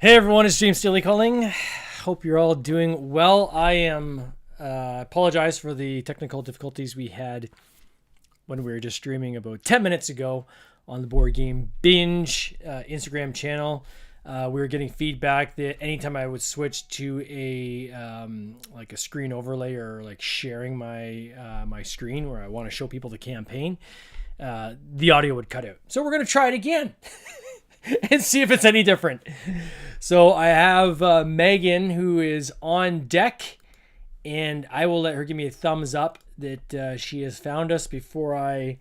Hey everyone, it's James Steely calling. Hope you're all doing well. I am apologize for the technical difficulties we had when we were just streaming about 10 minutes ago on the board game Binge Instagram channel. We were getting feedback that anytime I would switch to a like a screen overlay or like sharing my screen where I want to show people the campaign, the audio would cut out. So we're gonna try it again. And see if it's any different. So I have Megan, who is on deck, and I will let her give me a thumbs up that she has found us before I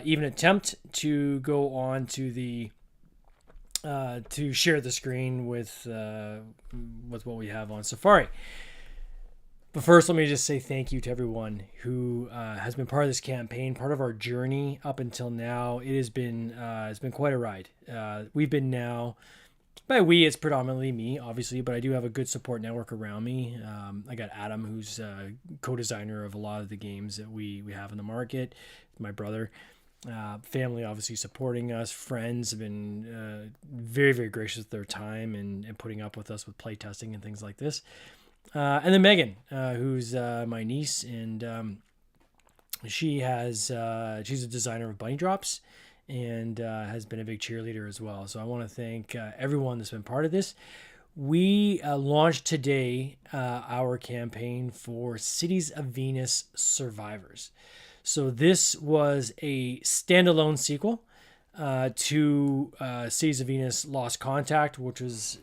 even attempt to go on to the to share the screen with what we have on Safari. But first, let me just say thank you to everyone who has been part of this campaign, part of our journey up until now. It's been quite a ride. We've been now, by we, it's predominantly me, obviously, but I do have a good support network around me. I got Adam, who's co-designer of a lot of the games that we have in the market. My brother, family, obviously supporting us. Friends have been very, very gracious with their time and putting up with us with playtesting and things like this. And then Megan, who's my niece, and she's a designer of bunny drops and has been a big cheerleader as well. So I want to thank everyone that's been part of this. We launched today our campaign for Cities of Venus Survivors. So this was a standalone sequel to Cities of Venus Lost Contact, which was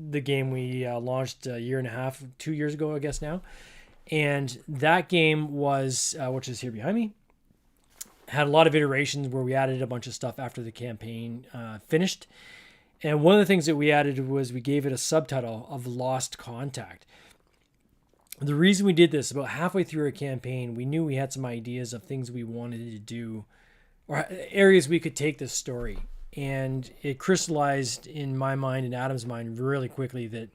the game we launched a year and a half, 2 years ago, I guess now. And that game was, which is here behind me, had a lot of iterations where we added a bunch of stuff after the campaign finished. And one of the things that we added was we gave it a subtitle of Lost Contact. The reason we did this, about halfway through our campaign, we knew we had some ideas of things we wanted to do or areas we could take this story. And it crystallized in my mind and Adam's mind really quickly that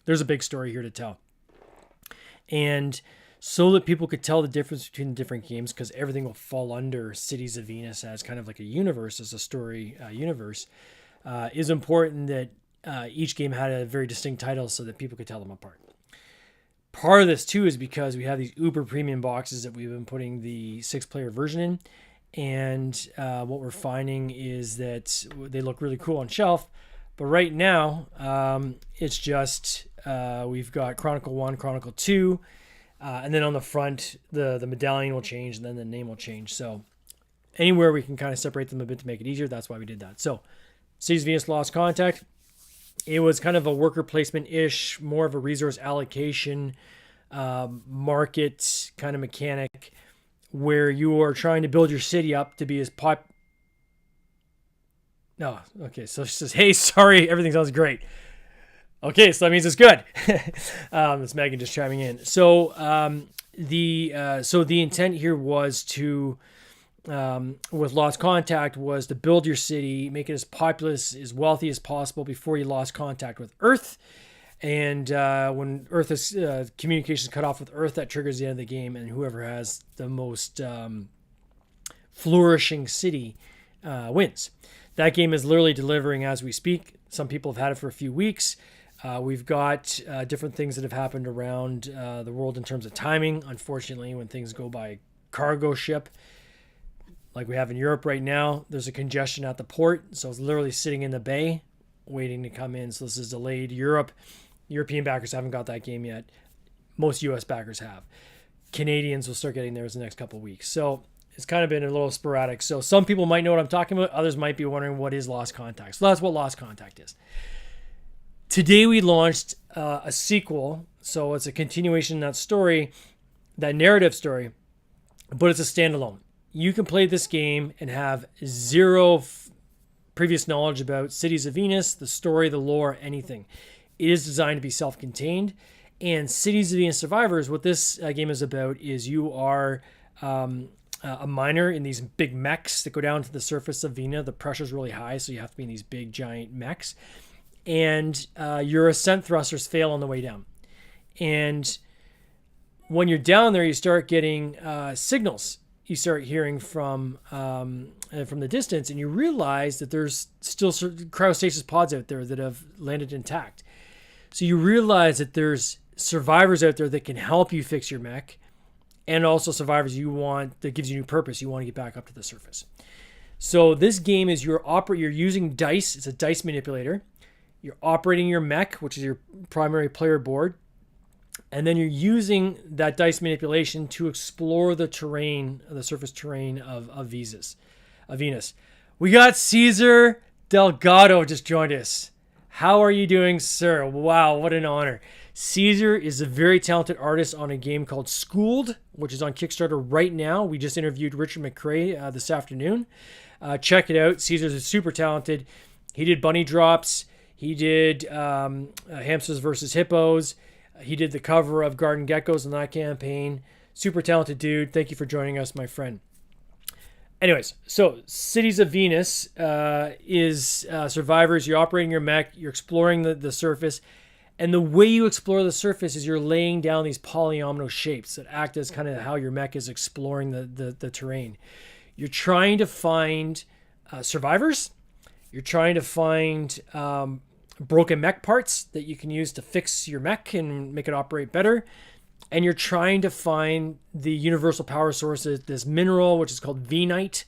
there's a big story here to tell. And so that people could tell the difference between the different games, because everything will fall under Cities of Venus as kind of like a universe, as a story universe, is important that each game had a very distinct title so that people could tell them apart. Part of this, too, is because we have these uber premium boxes that we've been putting the 6-player version in. And what we're finding is that they look really cool on shelf. But right now, it's just we've got Chronicle 1, Chronicle 2. And then on the front, the medallion will change and then the name will change. So anywhere we can kind of separate them a bit to make it easier, that's why we did that. So Cities of Venus Lost Contact. It was kind of a worker placement-ish, more of a resource allocation market kind of mechanic, where you are trying to build your city up to be as No, okay, so she says, hey, sorry, everything sounds great. Okay, so that means it's good. It's Megan just chiming in. So the intent here was to, with Lost Contact, was to build your city, make it as populous, as wealthy as possible before you lost contact with Earth. And when Earth is communications cut off with Earth, that triggers the end of the game, and whoever has the most flourishing city wins. That game is literally delivering as we speak. Some people have had it for a few weeks. We've got different things that have happened around the world in terms of timing. Unfortunately, when things go by cargo ship, like we have in Europe right now, there's a congestion at the port, so it's literally sitting in the bay waiting to come in. So this is delayed. European backers haven't got that game yet. Most US backers have. Canadians will start getting theirs in the next couple of weeks. So it's kind of been a little sporadic. So some people might know what I'm talking about. Others might be wondering what is Lost Contact. So that's what Lost Contact is. Today we launched a sequel. So it's a continuation of that story, that narrative story, but it's a standalone. You can play this game and have zero previous knowledge about Cities of Venus, the story, the lore, anything. It is designed to be self-contained. And Cities of Venus Survivors, what this game is about is you are a miner in these big mechs that go down to the surface of Venus. The pressure's really high, so you have to be in these big, giant mechs. And your ascent thrusters fail on the way down. And when you're down there, you start getting signals you start hearing from the distance, and you realize that there's still cryostasis pods out there that have landed intact. So you realize that there's survivors out there that can help you fix your mech, and also survivors that gives you new purpose. You want to get back up to the surface. So this game is you're using dice. It's a dice manipulator. You're operating your mech, which is your primary player board. And then you're using that dice manipulation to explore the terrain, the surface terrain of Venus. We got Cesar Delgado just joined us. How are you doing, sir? Wow, what an honor. Cesar is a very talented artist on a game called Schooled, which is on Kickstarter right now. We just interviewed Richard McCrae this afternoon. Check it out. Cesar's super talented. He did Bunny Drops. He did Hamsters versus Hippos. He did the cover of Garden Geckos in that campaign. Super talented dude. Thank you for joining us, my friend. Anyways, so Cities of Venus is survivors. You're operating your mech. You're exploring the surface. And the way you explore the surface is you're laying down these polyomino shapes that act as kind of how your mech is exploring the terrain. You're trying to find survivors. You're trying to find broken mech parts that you can use to fix your mech and make it operate better. And you're trying to find the universal power source, this mineral, which is called Venite,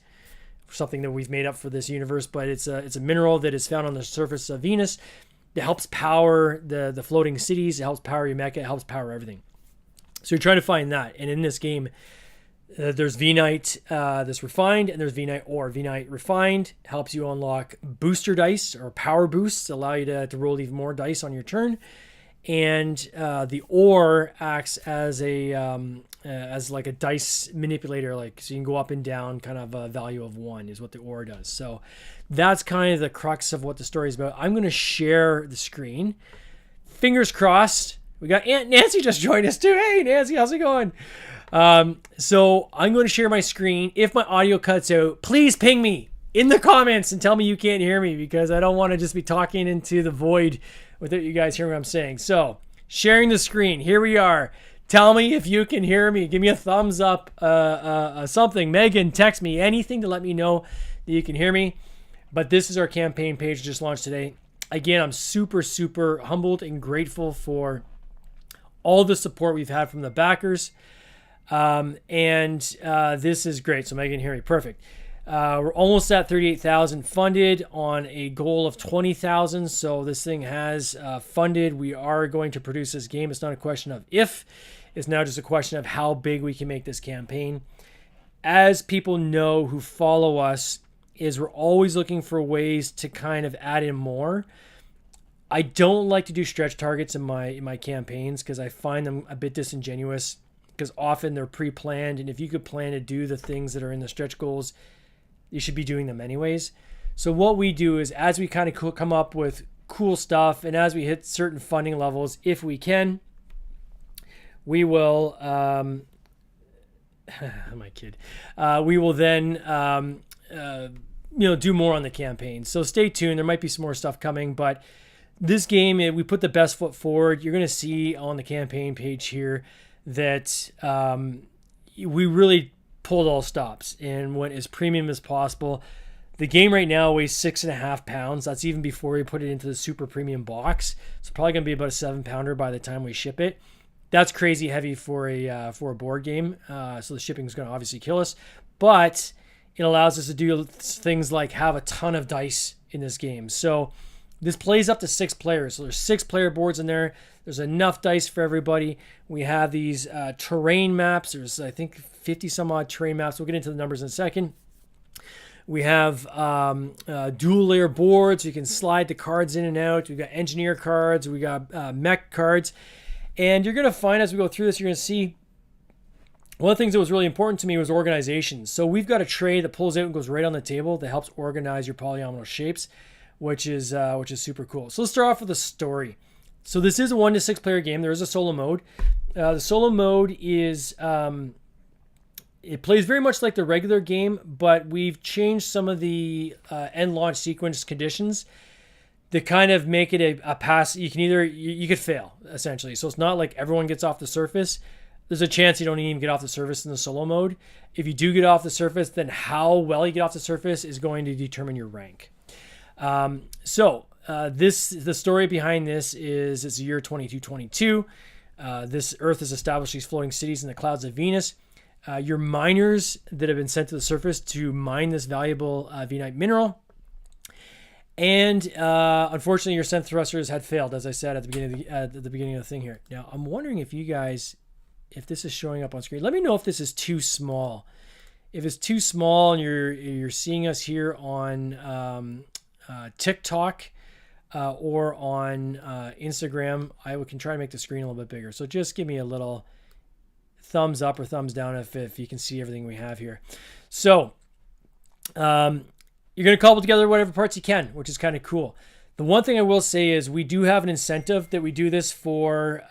something that we've made up for this universe, but it's a mineral that is found on the surface of Venus that helps power the floating cities. It helps power your mech. It helps power everything. So you're trying to find that. And in this game, there's Venite that's refined, and there's Venite ore. Venite refined helps you unlock booster dice or power boosts, allow you to roll even more dice on your turn. And the ore acts as like a dice manipulator, so you can go up and down, kind of a value of 1 is what the ore does. So that's kind of the crux of what the story is about. I'm going to share the screen. Fingers crossed. We got Aunt Nancy just joined us too. Hey Nancy, how's it going? So I'm going to share my screen. If my audio cuts out, please ping me in the comments and tell me you can't hear me, because I don't want to just be talking into the void without you guys hearing what I'm saying. So sharing the screen. Here we are. Tell me if you can hear me. Give me a thumbs up, something. Megan, text me, anything to let me know that you can hear me. But this is our campaign page just launched today. Again, I'm super, super humbled and grateful for all the support we've had from the backers. This is great. So Megan, hear me. Perfect. We're almost at 38,000 funded on a goal of 20,000. So this thing has funded. We are going to produce this game. It's not a question of if. It's now just a question of how big we can make this campaign. As people know who follow us, is we're always looking for ways to kind of add in more. I don't like to do stretch targets in my campaigns because I find them a bit disingenuous, because often they're pre-planned, and if you could plan to do the things that are in the stretch goals, you should be doing them anyways. So what we do is, as we kind of come up with cool stuff, and as we hit certain funding levels, if we can, we will my kid we will then do more on the campaign. So stay tuned. There might be some more stuff coming, but this game, we put the best foot forward. You're going to see on the campaign page here that we really pulled all stops and went as premium as possible. The game right now weighs 6.5 pounds. That's even before we put it into the super premium box. It's probably going to be about a 7-pounder by the time we ship it. That's crazy heavy for a board game. So the shipping is going to obviously kill us, but it allows us to do things like have a ton of dice in this game. So this plays up to 6 players. So there's 6 player boards in there. There's enough dice for everybody. We have these terrain maps. There's, I think, 50 some odd terrain maps. We'll get into the numbers in a second. We have dual layer boards. You can slide the cards in and out. We've got engineer cards. We got mech cards. And you're going to find as we go through this, you're going to see one of the things that was really important to me was organization. So we've got a tray that pulls out and goes right on the table that helps organize your polyomino shapes, which is super cool. So let's start off with the story. So this is a 1 to 6 player game. There is a solo mode. The solo mode is it plays very much like the regular game, but we've changed some of the end launch sequence conditions that kind of make it a pass. You can you could fail essentially. So it's not like everyone gets off the surface. there's a chance you don't even get off the surface in the solo mode. If you do get off the surface, then how well you get off the surface is going to determine your rank. The story behind this is it's the year 2222. This Earth has established these floating cities in the clouds of Venus. Your miners that have been sent to the surface to mine this valuable Venite mineral. And unfortunately, your synth thrusters had failed, as I said at the beginning of the thing here. Now, I'm wondering if this is showing up on screen. Let me know if this is too small. If it's too small and you're seeing us here on TikTok or on Instagram, I can try to make the screen a little bit bigger. So just give me a little thumbs up or thumbs down if you can see everything we have here. So you're going to cobble together whatever parts you can, which is kind of cool. The one thing I will say is we do have an incentive that we do this for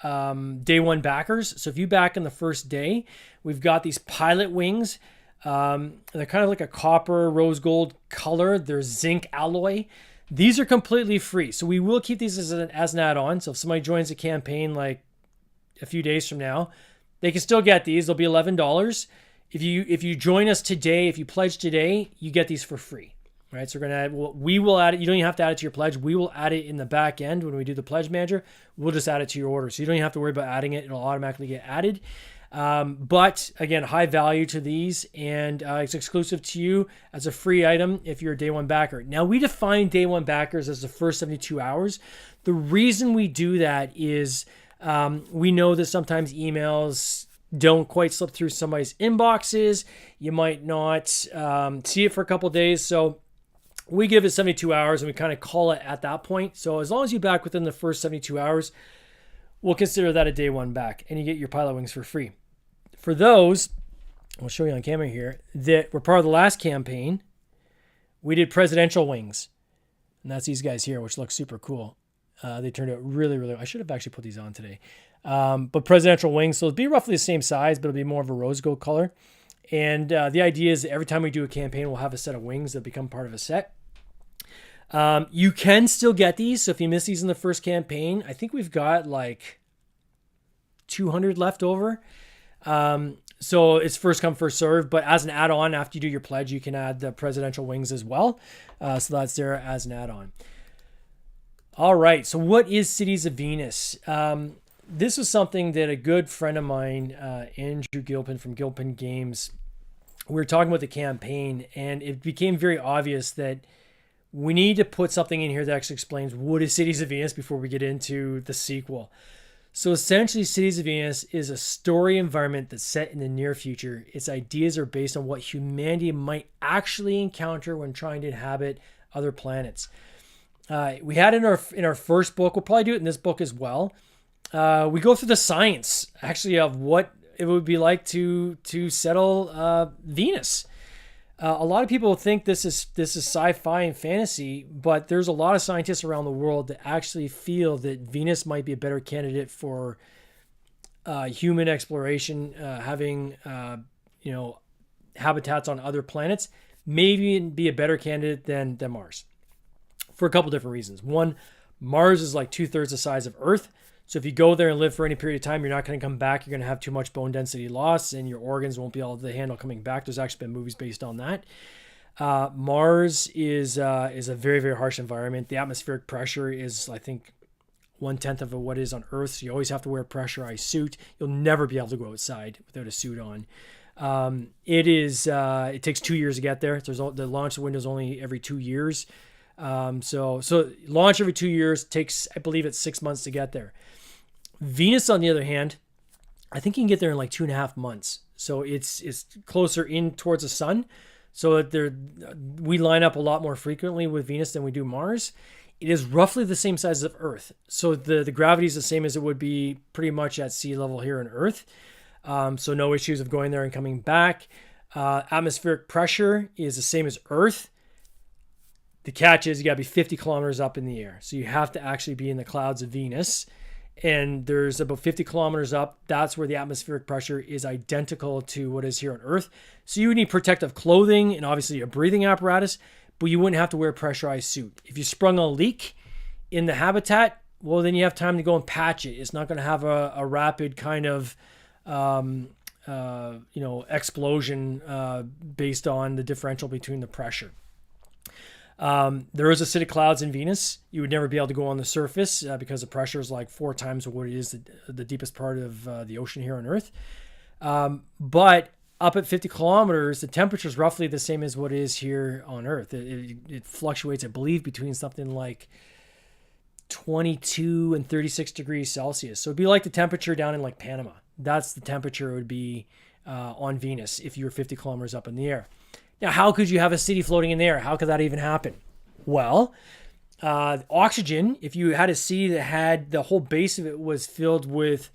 day one backers. So if you back in the first day, we've got these pilot wings. They're kind of like a copper rose gold color. They're zinc alloy. These are completely free. So we will keep these as an add-on. So if somebody joins the campaign like a few days from now, they can still get these. They'll be $11. If you join us today, if you pledge today, you get these for free. Right, so we're gonna we will add it. You don't even have to add it to your pledge. We will add it in the back end when we do the pledge manager. We'll just add it to your order, so you don't even have to worry about adding it. It'll automatically get added. But again, high value to these, and it's exclusive to you as a free item if you're a day one backer. Now, we define day one backers as the first 72 hours. The reason we do that is we know that sometimes emails don't quite slip through somebody's inboxes. You might not see it for a couple of days, so we give it 72 hours and we kind of call it at that point. So as long as you back within the first 72 hours, we'll consider that a day one back and you get your pilot wings for free. For those, I'll show you on camera here, that were part of the last campaign, we did presidential wings. And that's these guys here, which look super cool. They turned out really, really, I should have actually put these on today. But presidential wings, so it'll be roughly the same size, but it'll be more of a rose gold color. And the idea is that every time we do a campaign, we'll have a set of wings that become part of a set. You can still get these. So if you miss these in the first campaign, I think we've got like 200 left over. So it's first come, first serve. But as an add-on, after you do your pledge, you can add the presidential wings as well. So that's there as an add-on. All right. So what is Cities of Venus? This was something that a good friend of mine, Andrew Gilpin from Gilpin Games, we were talking about the campaign, and it became very obvious that we need to put something in here that actually explains what is Cities of Venus before we get into the sequel. So essentially, Cities of Venus is a story environment that's set in the near future. Its ideas are based on what humanity might actually encounter when trying to inhabit other planets. We had in our first book, we'll probably do it in this book as well. We go through the science, actually, of what it would be like to settle Venus. A lot of people think this is sci-fi and fantasy, but there's a lot of scientists around the world that actually feel that Venus might be a better candidate for human exploration, having habitats on other planets, maybe be a better candidate than Mars, for a couple different reasons. One, Mars is like 2/3 the size of Earth. So if you go there and live for any period of time, you're not going to come back. You're going to have too much bone density loss and your organs won't be able to handle coming back. There's actually been movies based on that. Mars is a very, very harsh environment. The atmospheric pressure is, I think, 1/10 of what is on Earth. So you always have to wear a pressurized suit. You'll never be able to go outside without a suit on. It takes 2 years to get there. The launch window is only every 2 years. So launch every 2 years takes, I believe it's 6 months to get there. Venus, on the other hand, I think you can get there in like 2.5 months. So it's closer in towards the sun. So we line up a lot more frequently with Venus than we do Mars. It is roughly the same size as Earth. So the gravity is the same as it would be pretty much at sea level here on Earth. So no issues of going there and coming back. Atmospheric pressure is the same as Earth. The catch is you got to be 50 kilometers up in the air. So you have to actually be in the clouds of Venus. And there's about 50 kilometers up. That's where the atmospheric pressure is identical to what is here on Earth. So you would need protective clothing and obviously a breathing apparatus, but you wouldn't have to wear a pressurized suit. If you sprung a leak in the habitat, well, then you have time to go and patch it. It's not going to have a rapid kind of explosion based on the differential between the pressure. There is acidic clouds in Venus. You would never be able to go on the surface because the pressure is like 4 times what it is the deepest part of the ocean here on Earth. But up at 50 kilometers, the temperature is roughly the same as what it is here on Earth. It fluctuates, I believe, between something like 22 and 36 degrees Celsius. So it'd be like the temperature down in like Panama. That's the temperature it would be on Venus if you were 50 kilometers up in the air. Now, how could you have a city floating in the air? How could that even happen? Well, oxygen, if you had a city that had the whole base of it was filled with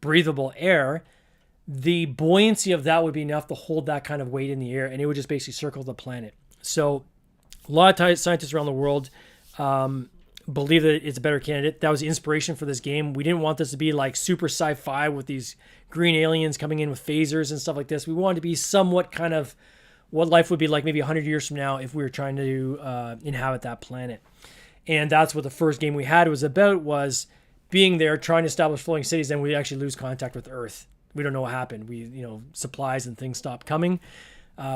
breathable air, the buoyancy of that would be enough to hold that kind of weight in the air, and it would just basically circle the planet. So a lot of scientists around the world believe that it's a better candidate. That was the inspiration for this game. We didn't want this to be like super sci-fi with these green aliens coming in with phasers and stuff like this. We wanted to be somewhat kind of what life would be like maybe 100 years from now if we were trying to inhabit that planet. And that's what the first game we had was about, was being there, trying to establish floating cities, and we actually lose contact with Earth. We don't know what happened. Supplies and things stopped coming.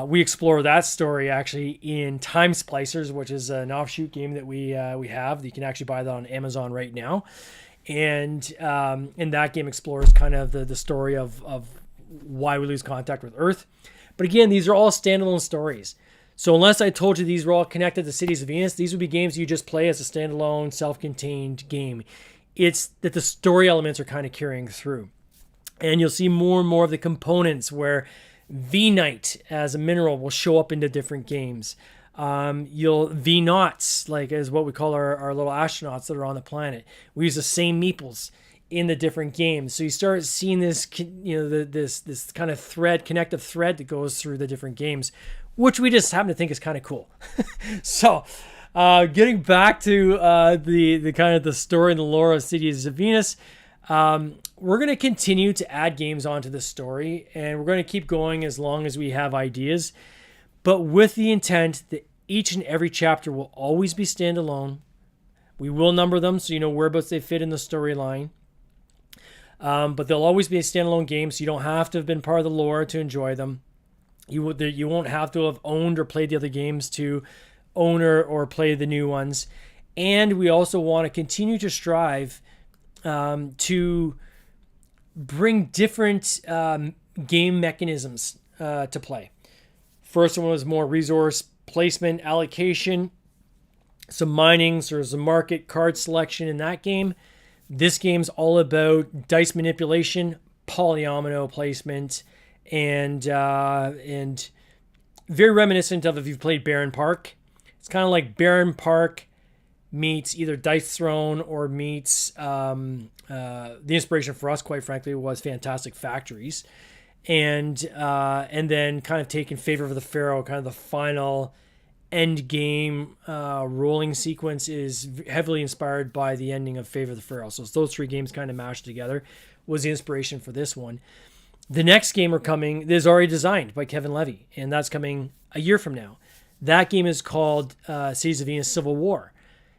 We explore that story actually in Time Splicers, which is an offshoot game that we have. You can actually buy that on Amazon right now. And that game explores kind of the story of why we lose contact with Earth. But again, these are all standalone stories. So unless I told you these were all connected to Cities of Venus, these would be games you just play as a standalone, self-contained game. It's that the story elements are kind of carrying through. And you'll see more and more of the components where V-Night as a mineral will show up into different games. V-Naughts, like as what we call our little astronauts that are on the planet. We use the same meeples in the different games. So you start seeing this, this kind of connective thread that goes through the different games, which we just happen to think is kind of cool. So getting back to the kind of the story and the lore of Cities of Venus, we're going to continue to add games onto the story, and we're going to keep going as long as we have ideas, but with the intent that each and every chapter will always be standalone. We will number them so you know whereabouts they fit in the storyline. But they'll always be a standalone game, so you don't have to have been part of the lore to enjoy them. You won't have to have owned or played the other games to own or play the new ones. And we also want to continue to strive to bring different game mechanisms to play. First one was more resource placement, allocation, some mining, so there's a market card selection in that game. This game's all about dice manipulation, polyomino placement, and very reminiscent of if you've played Baron Park. It's kind of like Baron Park meets either Dice Throne or meets the inspiration for us, quite frankly, was Fantastic Factories, and then kind of taking Favor of the Pharaoh, kind of the final end game rolling sequence is heavily inspired by the ending of Favor of the Pharaoh. So those three games kind of mashed together was the inspiration for this one. The next game is already designed by Kevin Levy, and that's coming a year from now. That game is called Cities of Venus Civil War.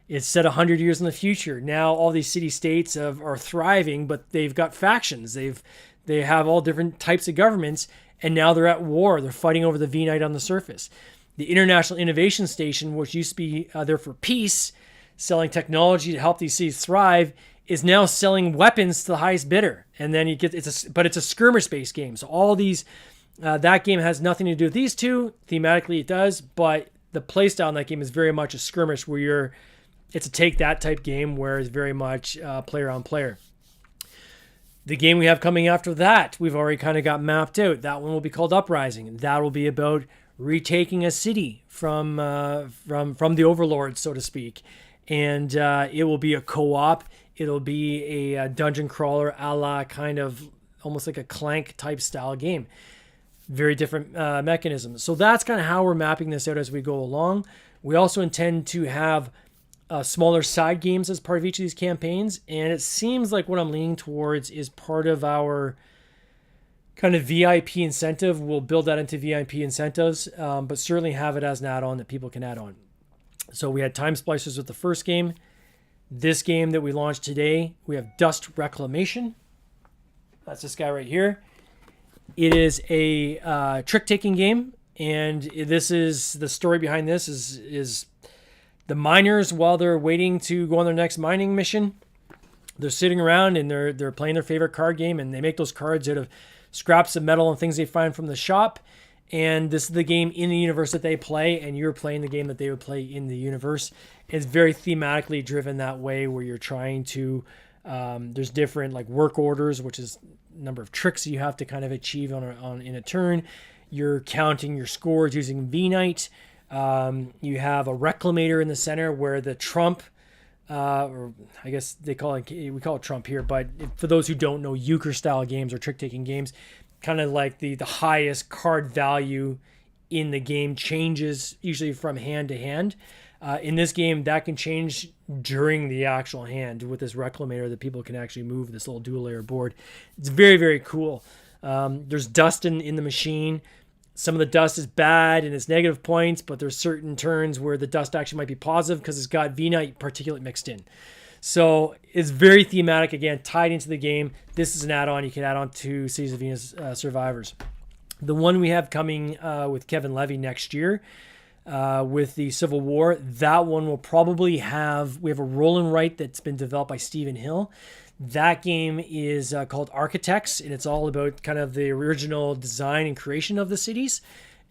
It's set 100 years in the future. Now all these city-states are thriving, but they've got factions. They have all different types of governments, and now they're at war. They're fighting over the V-Night on the surface. The International Innovation Station, which used to be there for peace, selling technology to help these cities thrive, is now selling weapons to the highest bidder. And then it's a skirmish-based game. So all these, that game has nothing to do with these two. Thematically, it does, but the playstyle in that game is very much a skirmish where it's a take that type game where it's very much player on player. The game we have coming after that, we've already kind of got mapped out. That one will be called Uprising. That will be about retaking a city from the overlords, so to speak. And it will be a co-op. It'll be a dungeon crawler a la kind of almost like a Clank type style game. Very different mechanisms. So that's kind of how we're mapping this out as we go along. We also intend to have smaller side games as part of each of these campaigns. And it seems like what I'm leaning towards is part of our kind of VIP incentive. We'll build that into VIP incentives, but certainly have it as an add-on that people can add on. So we had Time Splicers with the first game. This game that we launched today, we have Dust Reclamation. That's this guy right here. It is a trick-taking game, and this is the story behind this is the miners, while they're waiting to go on their next mining mission, they're sitting around and they're playing their favorite card game, and they make those cards out of scraps of metal and things they find from the shop. And this is the game in the universe that they play, and you're playing the game that they would play in the universe. It's very thematically driven that way, where you're trying to there's different like work orders, which is number of tricks you have to kind of achieve in a turn. You're counting your scores using V-Night. You have a reclamator in the center where the trump, or I guess we call it trump here, but for those who don't know, euchre style games or trick-taking games, kind of like the highest card value in the game changes usually from hand to hand. In this game, that can change during the actual hand with this reclamator that people can actually move this little dual layer board. It's very, very cool. There's dust in the machine. Some of the dust is bad and it's negative points, but there's certain turns where the dust actually might be positive because it's got V-Night particulate mixed in. So it's very thematic, again, tied into the game. This is an add-on. You can add on to Cities of Venus Survivors. The one we have coming with Kevin Levy next year with the Civil War, that one will probably we have a roll and write that's been developed by Stephen Hill. That game is called Architects, and it's all about kind of the original design and creation of the cities,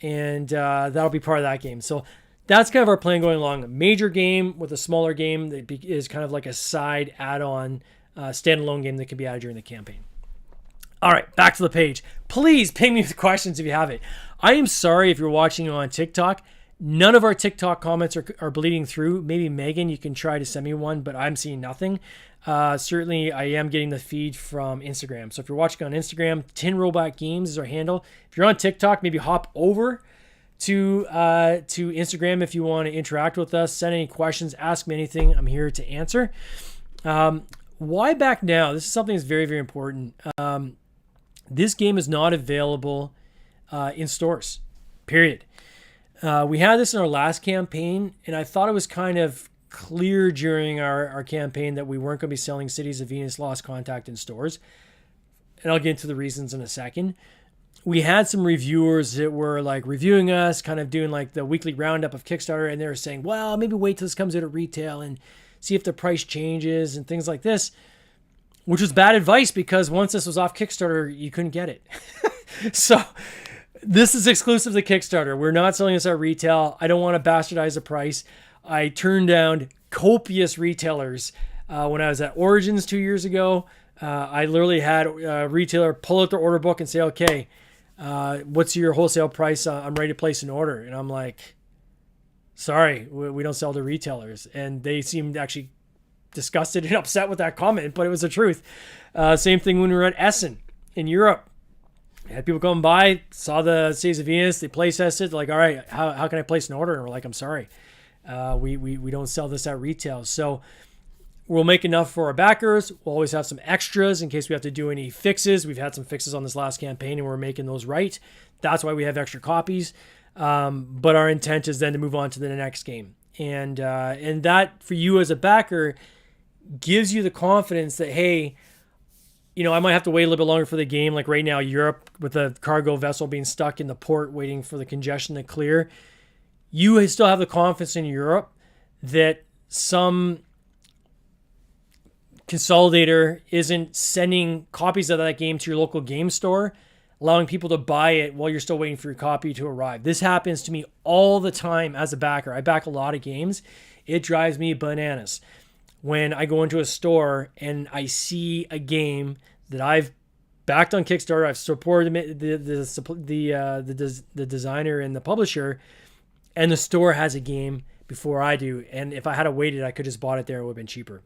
and that'll be part of that game. So that's kind of our plan going along. A major game with a smaller game that is kind of like a side add-on standalone game that can be added during the campaign. All right, back to the page. Please ping me with questions if you have it. I am sorry if you're watching on TikTok. None of our TikTok comments are bleeding through. Maybe Megan, you can try to send me one, but I'm seeing nothing. Certainly, I am getting the feed from Instagram. So if you're watching on Instagram, Tin Robot Games is our handle. If you're on TikTok, maybe hop over to Instagram if you want to interact with us. Send any questions. Ask me anything. I'm here to answer. Why back now? This is something that's very, very important. This game is not available in stores, period. We had this in our last campaign, and I thought it was kind of clear during our campaign that we weren't going to be selling Cities of Venus Lost Contact in stores. And I'll get into the reasons in a second. We had some reviewers that were like reviewing us, kind of doing like the weekly roundup of Kickstarter, and they were saying, well, maybe wait till this comes out at retail and see if the price changes and things like this, which was bad advice because once this was off Kickstarter, you couldn't get it. So this is exclusive to Kickstarter. We're not selling this at retail. I don't want to bastardize the price. I turned down copious retailers when I was at Origins 2 years ago. I literally had a retailer pull out their order book and say, okay, what's your wholesale price? I'm ready to place an order. And I'm like, sorry, we don't sell to retailers. And they seemed actually disgusted and upset with that comment, but it was the truth. Same thing when we were at Essen in Europe. I had people come by, saw the Cities of Venus, they place tested, like, all right, how can I place an order? And we're like, I'm sorry. We don't sell this at retail. So we'll make enough for our backers. We'll always have some extras in case we have to do any fixes. We've had some fixes on this last campaign and we're making those right. That's why we have extra copies. But our intent is then to move on to the next game. And that for you as a backer gives you the confidence that, hey, you know, I might have to wait a little bit longer for the game. Like right now, Europe with the cargo vessel being stuck in the port waiting for the congestion to clear. You still have the confidence in Europe that some consolidator isn't sending copies of that game to your local game store, allowing people to buy it while you're still waiting for your copy to arrive. This happens to me all the time as a backer. I back a lot of games. It drives me bananas when I go into a store and I see a game that I've backed on Kickstarter. I've supported the designer and the publisher, and the store has a game before I do. And if I had waited, I could just bought it there. It would have been cheaper.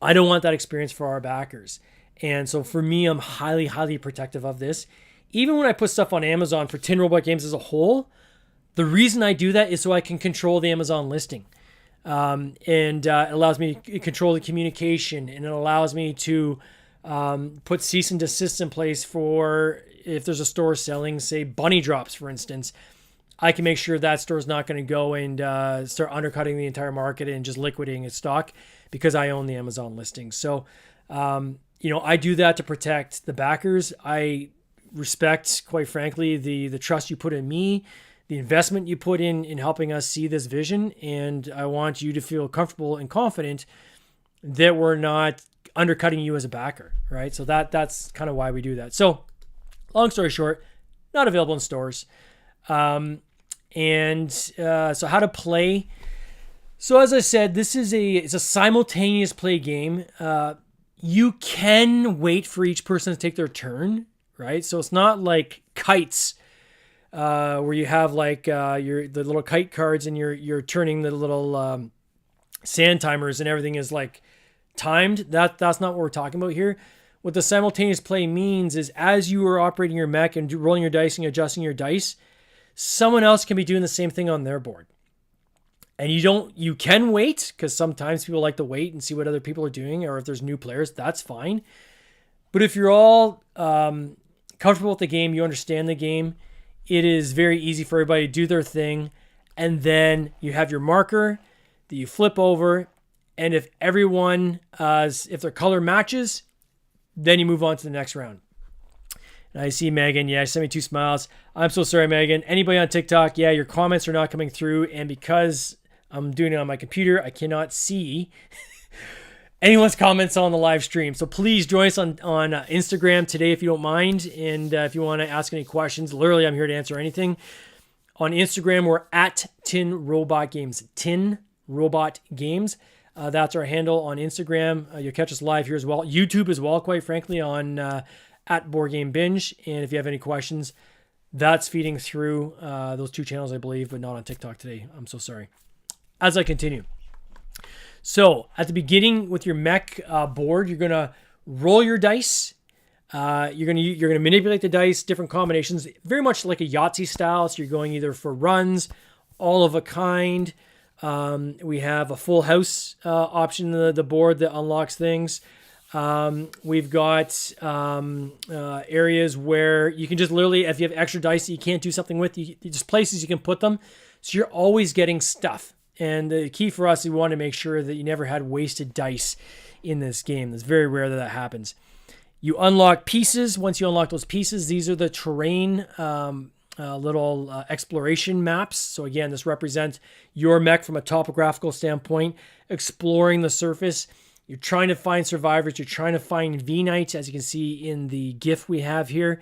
I don't want that experience for our backers. And so for me, I'm highly, highly protective of this. Even when I put stuff on Amazon for Tin Robot Games as a whole, the reason I do that is so I can control the Amazon listing. It allows me to control the communication, and it allows me to put cease and desist in place for if there's a store selling, say, bunny drops, for instance. I can make sure that store is not going to go and start undercutting the entire market and just liquidating its stock because I own the Amazon listing. So I do that to protect the backers. I respect, quite frankly, the trust you put in me, the investment you put in helping us see this vision, and I want you to feel comfortable and confident that we're not undercutting you as a backer, right? So that's kind of why we do that. So, long story short, not available in stores. So how to play. So as I said, it's a simultaneous play game. You can wait for each person to take their turn, right? So it's not like kites, where you have like the little kite cards and you're turning the little sand timers and everything is like timed. That's not what we're talking about here. What the simultaneous play means is as you are operating your mech and rolling your dice and adjusting your dice, someone else can be doing the same thing on their board. And you can wait, because sometimes people like to wait and see what other people are doing, or if there's new players, that's fine. But if you're all comfortable with the game, you understand the game, it is very easy for everybody to do their thing. And then you have your marker that you flip over. And if everyone, if their color matches, then you move on to the next round. And I see Megan. Yeah, send me 2 smiles. I'm so sorry, Megan. Anybody on TikTok, yeah, your comments are not coming through. And because I'm doing it on my computer, I cannot see anyone's comments on the live stream. So please join us on Instagram today if you don't mind. And if you want to ask any questions, literally I'm here to answer anything. On Instagram, we're at Tin Robot Games. Tin Robot Games. That's our handle on Instagram. You'll catch us live here as well. YouTube as well, quite frankly, on at Board Game Binge. And if you have any questions, that's feeding through those 2 channels, I believe, but not on TikTok today. I'm so sorry. As I continue. So at the beginning with your mech board, you're going to roll your dice. You're going to manipulate the dice, different combinations, very much like a Yahtzee style. So you're going either for runs, all of a kind. We have a full house option in the board that unlocks things. We've got areas where you can just literally, if you have extra dice that you can't do something with, you just places you can put them. So you're always getting stuff. And the key for us, we want to make sure that you never had wasted dice in this game. It's very rare that happens. You unlock pieces. Once you unlock those pieces, these are the terrain little exploration maps. So again, this represents your mech from a topographical standpoint, exploring the surface. You're trying to find survivors. You're trying to find V-Knights, as you can see in the GIF we have here.